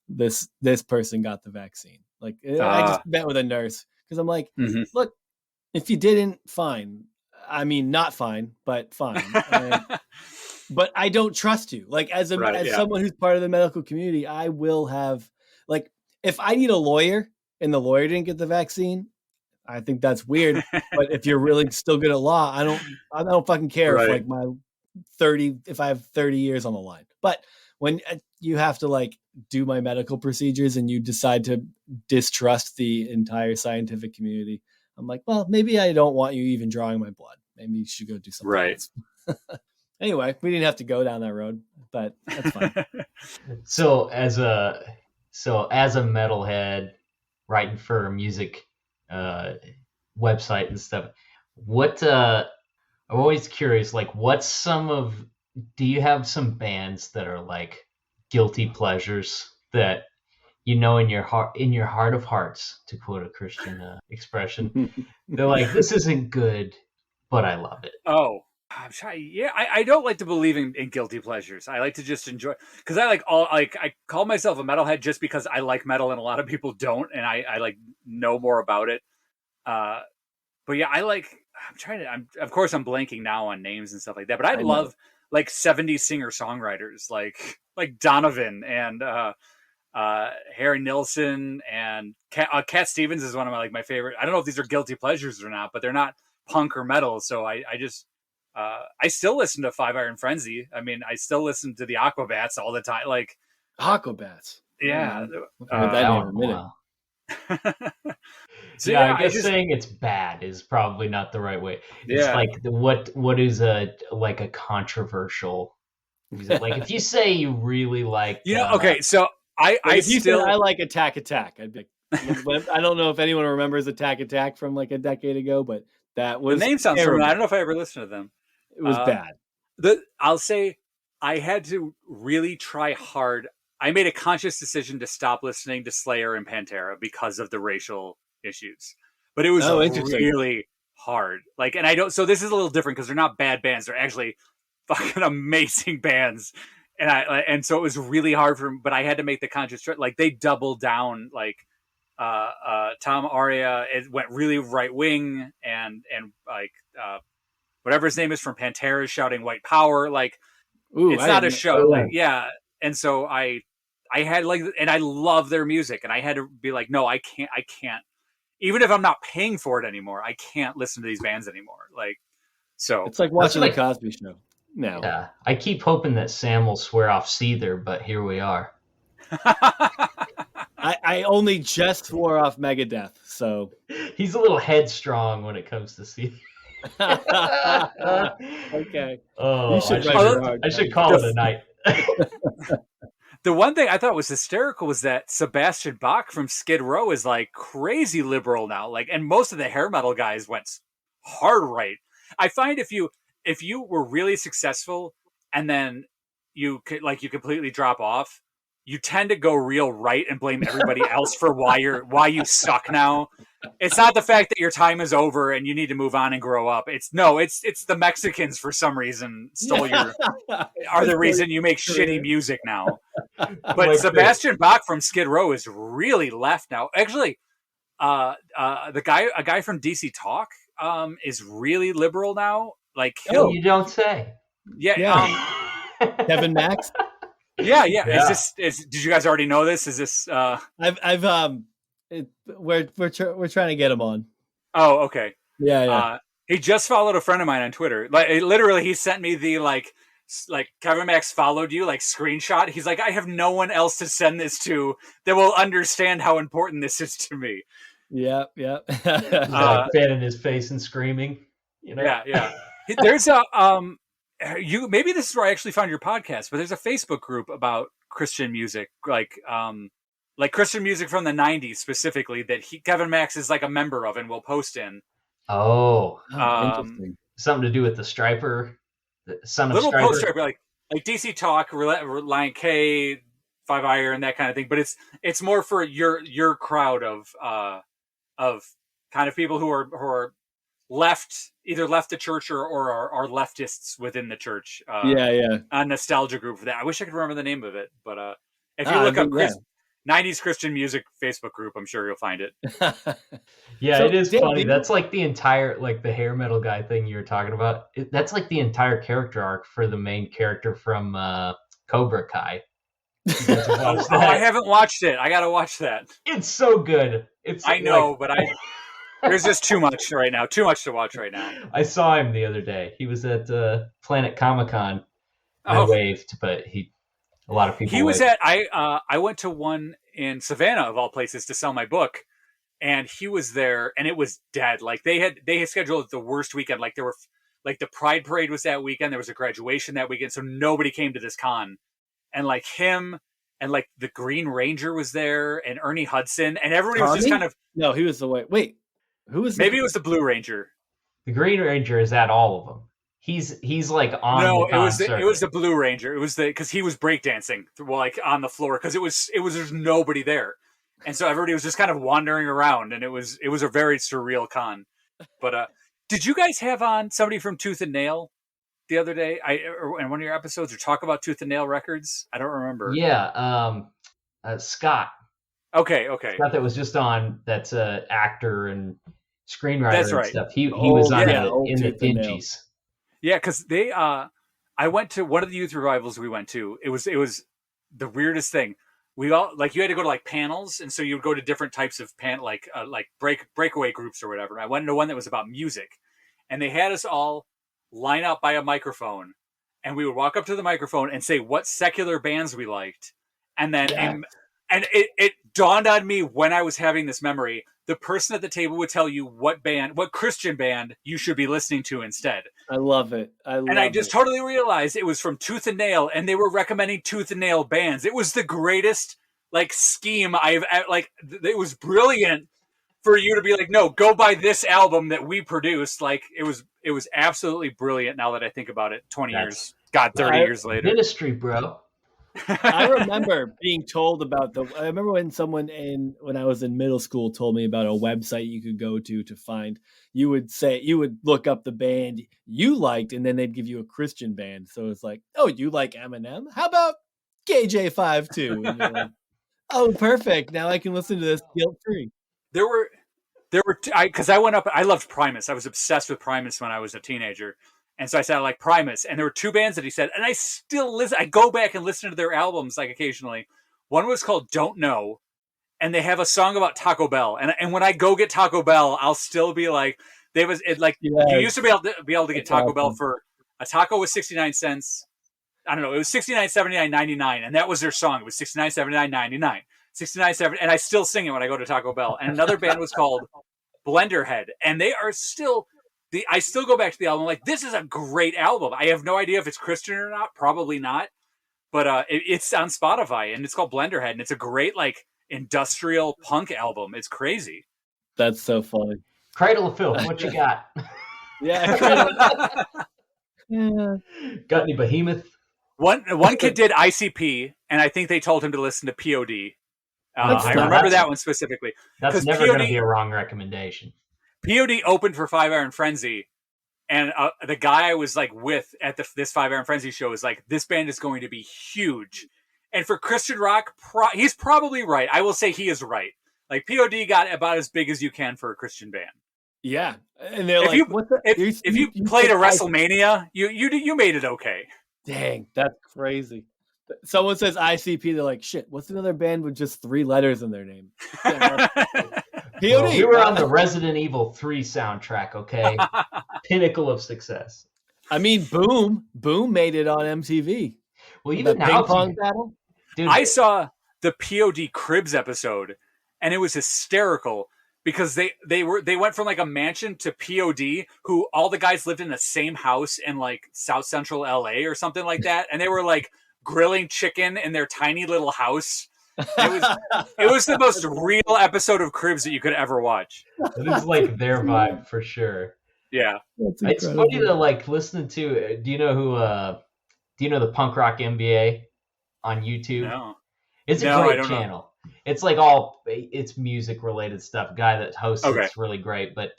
this person got the vaccine. Like I just met with a nurse because I'm like, look, if you didn't, fine. I mean, not fine, but fine. But I don't trust you. Like as someone who's part of the medical community, I will have like if I need a lawyer and the lawyer didn't get the vaccine, I think that's weird. But if you're really still good at law, I don't fucking care if I have 30 years on the line. But when you have to like do my medical procedures and you decide to distrust the entire scientific community, I'm like, well, maybe I don't want you even drawing my blood. Maybe you should go do something else. Anyway, we didn't have to go down that road, but that's fine. So as a metalhead writing for a music website and stuff, I'm always curious, like do you have some bands that are like guilty pleasures that in your heart of hearts, to quote a Christian expression, they're like, this isn't good, but I love it. Oh, I'm trying. Yeah, I don't like to believe in guilty pleasures. I like to just enjoy because I call myself a metalhead just because I like metal and a lot of people don't, and I like know more about it. But yeah, of course I'm blanking now on names and stuff like that, but I love like 70s singer-songwriters like Donovan and Harry Nilsson, and Cat Stevens is one of my favorite. I don't know if these are guilty pleasures or not, but they're not punk or metal. So I just I still listen to Five Iron Frenzy. I mean, I still listen to the Aquabats all the time. Like Aquabats. yeah, I've heard that name in a minute. Wow. so I guess saying it's bad is probably not the right way. It's like what is a controversial music? Like if you say you really like, okay, so if you said I like Attack, I'd be like, I don't know if anyone remembers Attack from like a decade ago, but that was the name sounds familiar. I don't know if I ever listened to them. It was bad. I'll say I had to really try hard. I made a conscious decision to stop listening to Slayer and Pantera because of the racial issues, but it was really hard. Like, and I don't. So this is a little different because they're not bad bands; they're actually fucking amazing bands. And so it was really hard for me, but I had to make the conscious choice. Like they doubled down. Like Tom Araya, it went really right wing, and like whatever his name is from Pantera is shouting white power. Like it's not a show. Like yeah. And so I had and I love their music, and I had to be like, no, I can't, even if I'm not paying for it anymore, I can't listen to these bands anymore. Like, so it's like watching the Cosby Show now. Yeah, I keep hoping that Sam will swear off Seether, but here we are. I only just swore off Megadeth, so he's a little headstrong when it comes to Seether. Okay. Oh, I should call it a night. The one thing I thought was hysterical was that Sebastian Bach from Skid Row is like crazy liberal now. Like, and most of the hair metal guys went hard right. I find if you were really successful and then you completely drop off, you tend to go real right and blame everybody else for why you suck now. It's not the fact that your time is over and you need to move on and grow up. It's the Mexicans for some reason are the reason you make shitty music now. But like Sebastian Bach from Skid Row is really left now. Actually, a guy from DC Talk is really liberal now. Like you don't say. Yeah. Kevin Max. Yeah. Did you guys already know this? Is this? We're trying to get him on. Oh, okay. Yeah. He just followed a friend of mine on Twitter. Like, literally, he sent me the like Kevin Max followed you screenshot. He's like, I have no one else to send this to that will understand how important this is to me. Yeah. Fanning his face and screaming. Yeah. There's a maybe this is where I actually found your podcast, but there's a Facebook group about Christian music, like Christian music from the 90s specifically that Kevin Max is like a member of and will post in. Oh, interesting. Something to do with the Striper, the son of Little Striper. post-Striper, like DC Talk, Reliant K, Five Iron, that kind of thing. But it's more for your crowd of kind of people who are either left the church or are leftists within the church. A nostalgia group for that. I wish I could remember the name of it, but if you look up 90s Christian music Facebook group, I'm sure you'll find it. Yeah, it is funny. That's like the entire, like the hair metal guy thing you were talking about. That's like the entire character arc for the main character from Cobra Kai. I haven't watched it. I got to watch that. It's so good. I know, but there's just too much right now. Too much to watch right now. I saw him the other day. He was at Planet Comic-Con. I waved, but a lot of people. He was at. I went to one in Savannah of all places to sell my book, and he was there, and it was dead. Like they had scheduled the worst weekend. Like there were, like the Pride Parade was that weekend. There was a graduation that weekend, so nobody came to this con. And like him, and like the Green Ranger was there, and Ernie Hudson, and everybody was just kind of. No, he was the way. Wait, who was? Maybe it was the Blue Ranger. The Green Ranger is at all of them. He's like on. No, it was the Blue Ranger. It was because he was breakdancing like on the floor because it was there's nobody there, and so everybody was just kind of wandering around, and it was a very surreal con. But did you guys have on somebody from Tooth and Nail the other day? In one of your episodes, or talk about Tooth and Nail Records? I don't remember. Yeah, Scott. Okay. Scott that was just on. That's an actor and screenwriter. That's and right. Stuff. He was on in the Dingies. Yeah, because they I went to one of the youth revivals we went to. It was the weirdest thing. we all like you had to go to like panels, and so you would go to different types of like breakaway groups or whatever. I went into one that was about music, and they had us all line up by a microphone, and we would walk up to the microphone and say what secular bands we liked, and then and it dawned on me when I was having this memory. The person at the table would tell you what Christian band you should be listening to instead. I love it. And I just totally realized it was from Tooth and Nail, and they were recommending Tooth and Nail bands. It was the greatest like scheme I've like. It was brilliant for you to be like, no, go buy this album that we produced. Like it was absolutely brilliant. Now that I think about it, 30 years later, ministry, bro. I remember being told about I remember when someone when I was in middle school told me about a website you could go to find, you would look up the band you liked, and then they'd give you a Christian band. So it's like, oh, you like Eminem? How about KJ5 too? And you're like, oh, perfect. Now I can listen to this guilt-free. There were, because I went up, I loved Primus. I was obsessed with Primus when I was a teenager. And so I said, I like Primus. And there were two bands that he said, and I still listen. I go back and listen to their albums like occasionally. One was called Don't Know. And they have a song about Taco Bell. And when I go get Taco Bell, I'll still be like, you used to be able to get Taco Bell for a taco was 69 cents. I don't know. It was 69.79.99. And that was their song. It was 69.79.99. 69.7. And I still sing it when I go to Taco Bell. And another band was called Blenderhead. And they are still... I still go back to the album like, this is a great album. I have no idea if it's Christian or not. Probably not. But it's on Spotify, and it's called Blenderhead, and it's a great like industrial punk album. It's crazy. That's so funny. Cradle of Filth, what you got? Yeah. Got any Behemoth? One kid did ICP, and I think they told him to listen to POD. I remember that one specifically. That's never going to be a wrong recommendation. POD opened for 5 Iron Frenzy, and the guy I was like with at this 5 Iron Frenzy show is like, this band is going to be huge. And for Christian rock, he's probably right. I will say he is right. Like POD got about as big as you can for a Christian band. Yeah, and they're if you played a WrestleMania, you made it okay. Dang, that's crazy. Someone says ICP, they're like, shit, what's another band with just 3 letters in their name? POD. Well, we were on the Resident Evil 3 soundtrack, okay? Pinnacle of success. I mean, Boom made it on MTV. Well, even now, ping pong battle. Dude, I saw the POD Cribs episode, and it was hysterical because they went from like a mansion to POD, who all the guys lived in the same house in like South Central LA or something like that, and they were like grilling chicken in their tiny little house. It was the most real episode of Cribs that you could ever watch. It is like their vibe for sure. Yeah, it's funny to like listen to. Do you know the Punk Rock MBA on YouTube? No, it's a great channel. Know. It's like it's music related stuff. Guy that hosts it's really great, but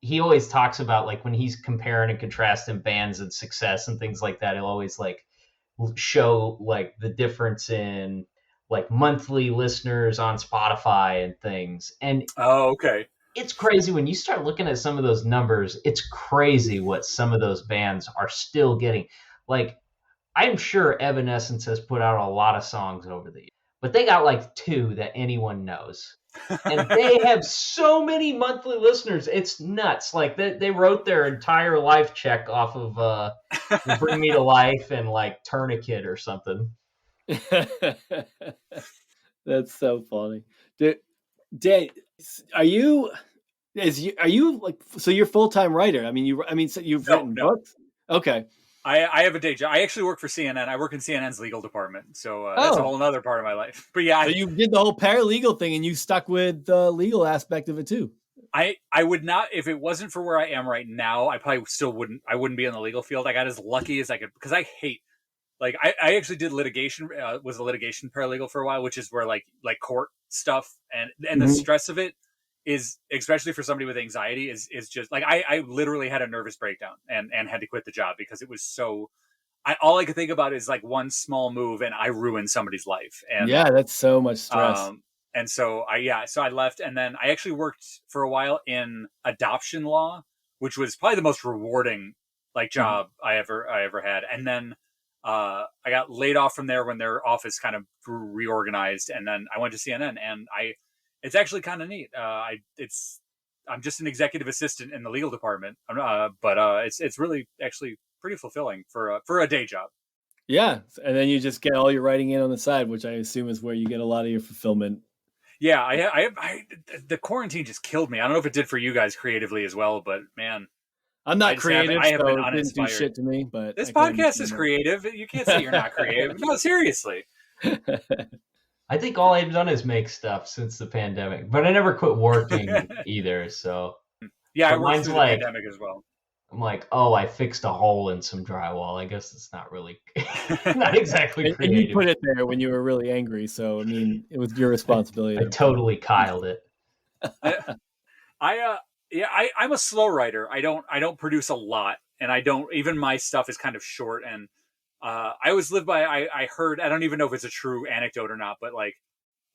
he always talks about like when he's comparing and contrasting bands and success and things like that. He'll always like show like the difference in like monthly listeners on Spotify and things. And it's crazy when you start looking at some of those numbers. It's crazy what some of those bands are still getting. Like, I'm sure Evanescence has put out a lot of songs over the years, but they got like 2 that anyone knows. And they have so many monthly listeners. It's nuts. Like they wrote their entire life check off of Bring Me to Life and like Tourniquet or something. That's so funny. Dave, are you like, so you're a full-time writer? I mean, so you've written books? Okay. I have a day job. I actually work for CNN. I work in CNN's legal department. So that's a whole other part of my life. But yeah. So you did the whole paralegal thing and you stuck with the legal aspect of it too. I would not, if it wasn't for where I am right now, I probably still wouldn't be in the legal field. I got as lucky as I could, because I hate, like, I actually did litigation, was a litigation paralegal for a while, which is where like court stuff and the stress of it is, especially for somebody with anxiety, is just like, I literally had a nervous breakdown and had to quit the job because it was so, all I could think about is like one small move and I ruined somebody's life. And yeah, that's so much stress. And so I left, and then I actually worked for a while in adoption law, which was probably the most rewarding like job I ever had. And then I got laid off from there when their office kind of reorganized, and then I went to CNN, and it's actually kind of neat. I'm just an executive assistant in the legal department, but it's really actually pretty fulfilling for a day job. Yeah, and then you just get all your writing in on the side, which I assume is where you get a lot of your fulfillment. Yeah, the quarantine just killed me. I don't know if it did for you guys creatively as well, but man, I'm not creative, I have so been it didn't do uninspired. shit to me. But This podcast is creative. You can't say you're not creative. No, seriously. I think all I've done is make stuff since the pandemic, but I never quit working either. So yeah, I but worked mine's through the like, pandemic as well. I'm like, oh, I fixed a hole in some drywall. I guess it's not really, not exactly And creative. you put it there when you were really angry, so I mean, it was your responsibility. I totally Kyled it. I'm a slow writer. I don't produce a lot, and I don't even my stuff is kind of short. And I always live by. I heard, I don't even know if it's a true anecdote or not, but like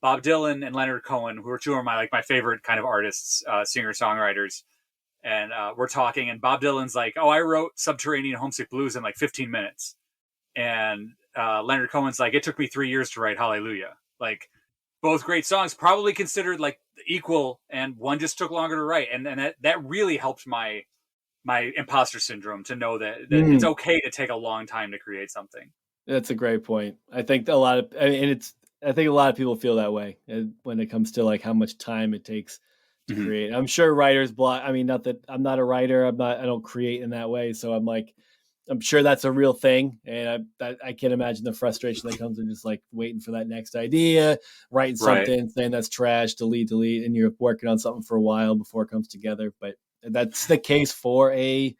Bob Dylan and Leonard Cohen, who are two of my favorite kind of artists, singer songwriters, and we're talking, and Bob Dylan's like, "Oh, I wrote Subterranean Homesick Blues in like 15 minutes," and Leonard Cohen's like, "It took me 3 years to write Hallelujah." Like, both great songs, probably considered like equal, and one just took longer to write, and that really helped my imposter syndrome to know that it's okay to take a long time to create something. That's a great point. I think I think a lot of people feel that way when it comes to like how much time it takes to create. I'm sure writers block. I mean, not that I'm not a writer. I don't create in that way. So I'm sure that's a real thing. And I can't imagine the frustration that comes in just like waiting for that next idea, writing something, saying that's trash, delete. And you're working on something for a while before it comes together. But that's the case for a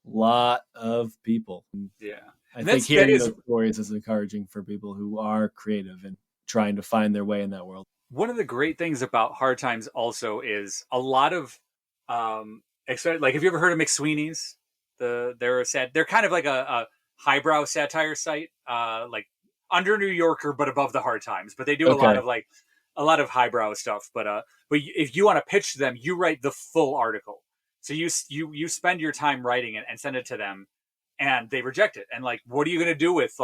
lot of people. Yeah. I think hearing those stories is encouraging for people who are creative and trying to find their way in that world. One of the great things about Hard Times also is a lot of, like, have you ever heard of McSweeney's? They're kind of like a highbrow satire site, like under New Yorker, but above the Hard Times. But they do a lot of highbrow stuff. But if you want to pitch to them, you write the full article. So you spend your time writing it and send it to them, and they reject it. And like, what are you going to do with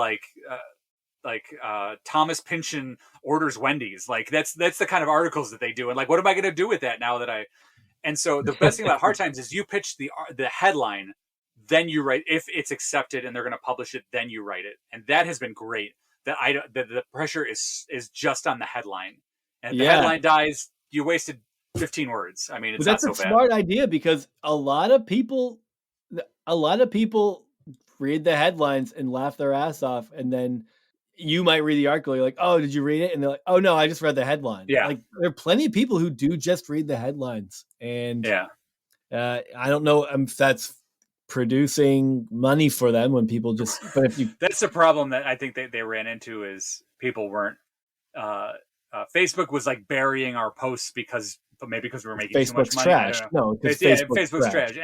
Thomas Pynchon orders Wendy's? Like, that's the kind of articles that they do. And like, what am I going to do with that now that and so the best thing about Hard Times is you pitch the headline, then you write, if it's accepted and they're going to publish it, then you write it. And that has been great. That the pressure is just on the headline. And if the headline dies, you wasted 15 words. I mean, it's not so bad. That's a smart idea, because a lot of people read the headlines and laugh their ass off, and then you might read the article. You're like, "Oh, did you read it?" And they're like, "Oh no, I just read the headline." Yeah, like there are plenty of people who do just read the headlines, and I don't know if that's producing money for them when people just. But if you, that's the problem that I think they ran into, is people weren't. Facebook was like burying our posts because we were making too much money. Trash. No, Facebook's trash,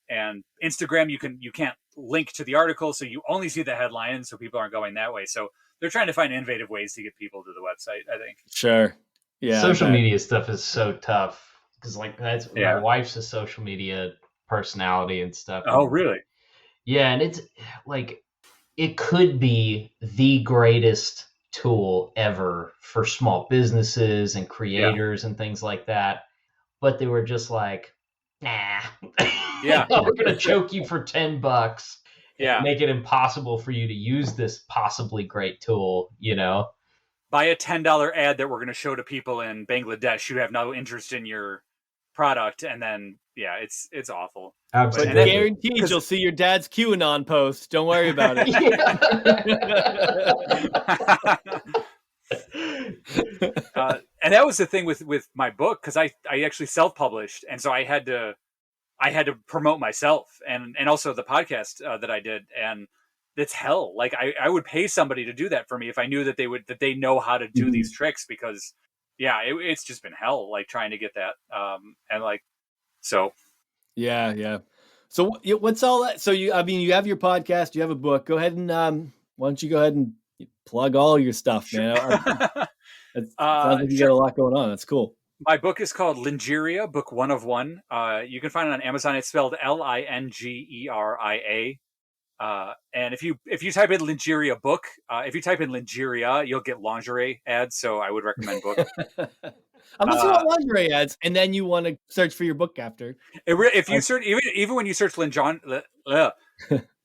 and Instagram, you can't link to the article, so you only see the headline, so people aren't going that way. So they're trying to find innovative ways to get people to the website, I think. Sure. Yeah. Social media stuff is so tough, because like my wife's a social media personality and stuff. Oh, really? Yeah, and it's like, it could be the greatest tool ever for small businesses and creators and things like that. But they were just like, nah. Yeah. We're going to choke you for $10. Yeah. Make it impossible for you to use this possibly great tool, Buy a $10 ad that we're going to show to people in Bangladesh who have no interest in your product, and then it's awful. Absolutely. But guaranteed you'll see your dad's QAnon post. Don't worry about it. And that was the thing with my book, because I actually self-published, and so I had to promote myself and also the podcast that I did, and it's hell. Like I would pay somebody to do that for me if I knew that they know how to do these tricks, because it's just been hell, like trying to get that and like so. Yeah. So what's all that? So you have your podcast, you have a book. Go ahead and why don't you go ahead and plug all your stuff, man? It sounds like you got a lot going on. That's cool. My book is called Lingeria, Book 1 of 1. You can find it on Amazon. It's spelled Lingeria. And if you type in Lingeria book, if you type in Lingeria, you'll get lingerie ads. So I would recommend book. Unless you want lingerie ads, and then you want to search for your book after. If you search, even when you search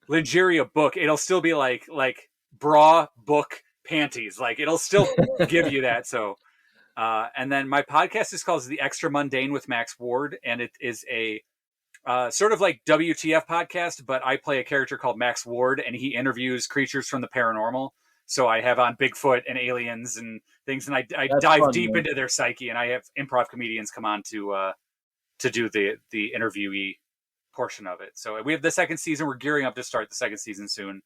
Lingeria book, it'll still be like bra book panties. Like it'll still give you that. So, and then my podcast is called The Extra Mundane with Max Ward, and it is a sort of like WTF podcast, but I play a character called Max Ward, and he interviews creatures from the paranormal. So I have on Bigfoot and aliens and things, and I dive deep into their psyche, and I have improv comedians come on to do the interviewee portion of it. So we have the second season. We're gearing up to start the second season soon.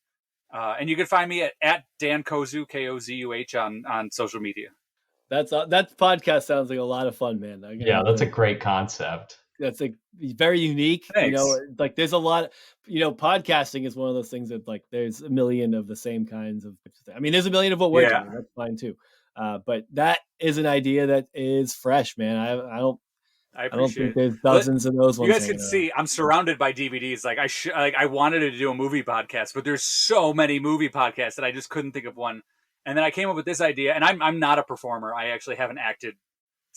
And you can find me at Dan Kozuh, Kozuh on social media. That podcast sounds like a lot of fun, man. Yeah, that's a great concept. That's very unique. Thanks. Like there's a lot, podcasting is one of those things that like there's a million of the same kinds of, I mean, there's a million of what we're doing. That's fine too. But that is an idea that is fresh, man. I don't think there's dozens of those ones. You guys can see I'm surrounded by DVDs. Like I wanted to do a movie podcast, but there's so many movie podcasts that I just couldn't think of one. And then I came up with this idea, and I'm not a performer. I actually haven't acted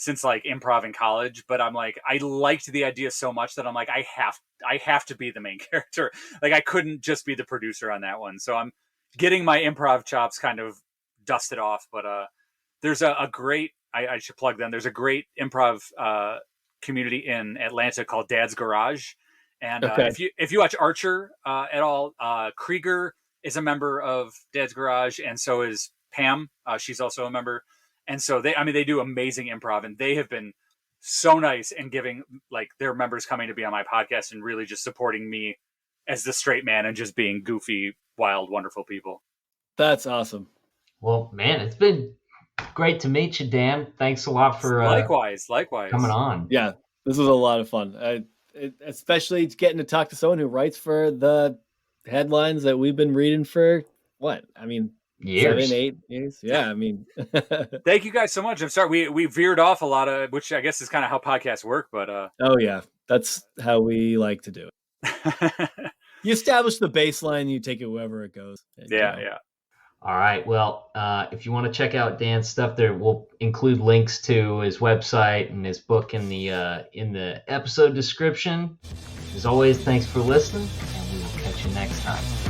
since like improv in college, but I'm like, I liked the idea so much that I'm like, I have to be the main character. Like I couldn't just be the producer on that one. So I'm getting my improv chops kind of dusted off, but there's a great, I should plug them. There's a great improv community in Atlanta called Dad's Garage. And if you watch Archer at all, Krieger is a member of Dad's Garage, and so is Pam. She's also a member. And so they do amazing improv, and they have been so nice in giving like their members coming to be on my podcast and really just supporting me as the straight man and just being goofy, wild, wonderful people. That's awesome. Well, man, it's been great to meet you, Dan. Thanks a lot for likewise coming on. Yeah, this was a lot of fun. Especially getting to talk to someone who writes for the headlines that we've been reading for what? I mean, years. 7-8 years. Yeah, I mean. Thank you guys so much. I'm sorry we veered off a lot of, which I guess is kind of how podcasts work, but oh yeah, that's how we like to do it. You establish the baseline, you take it wherever it goes. Yeah. All right. Well, if you want to check out Dan's stuff, there we'll include links to his website and his book in the episode description. As always, thanks for listening, and we will catch you next time.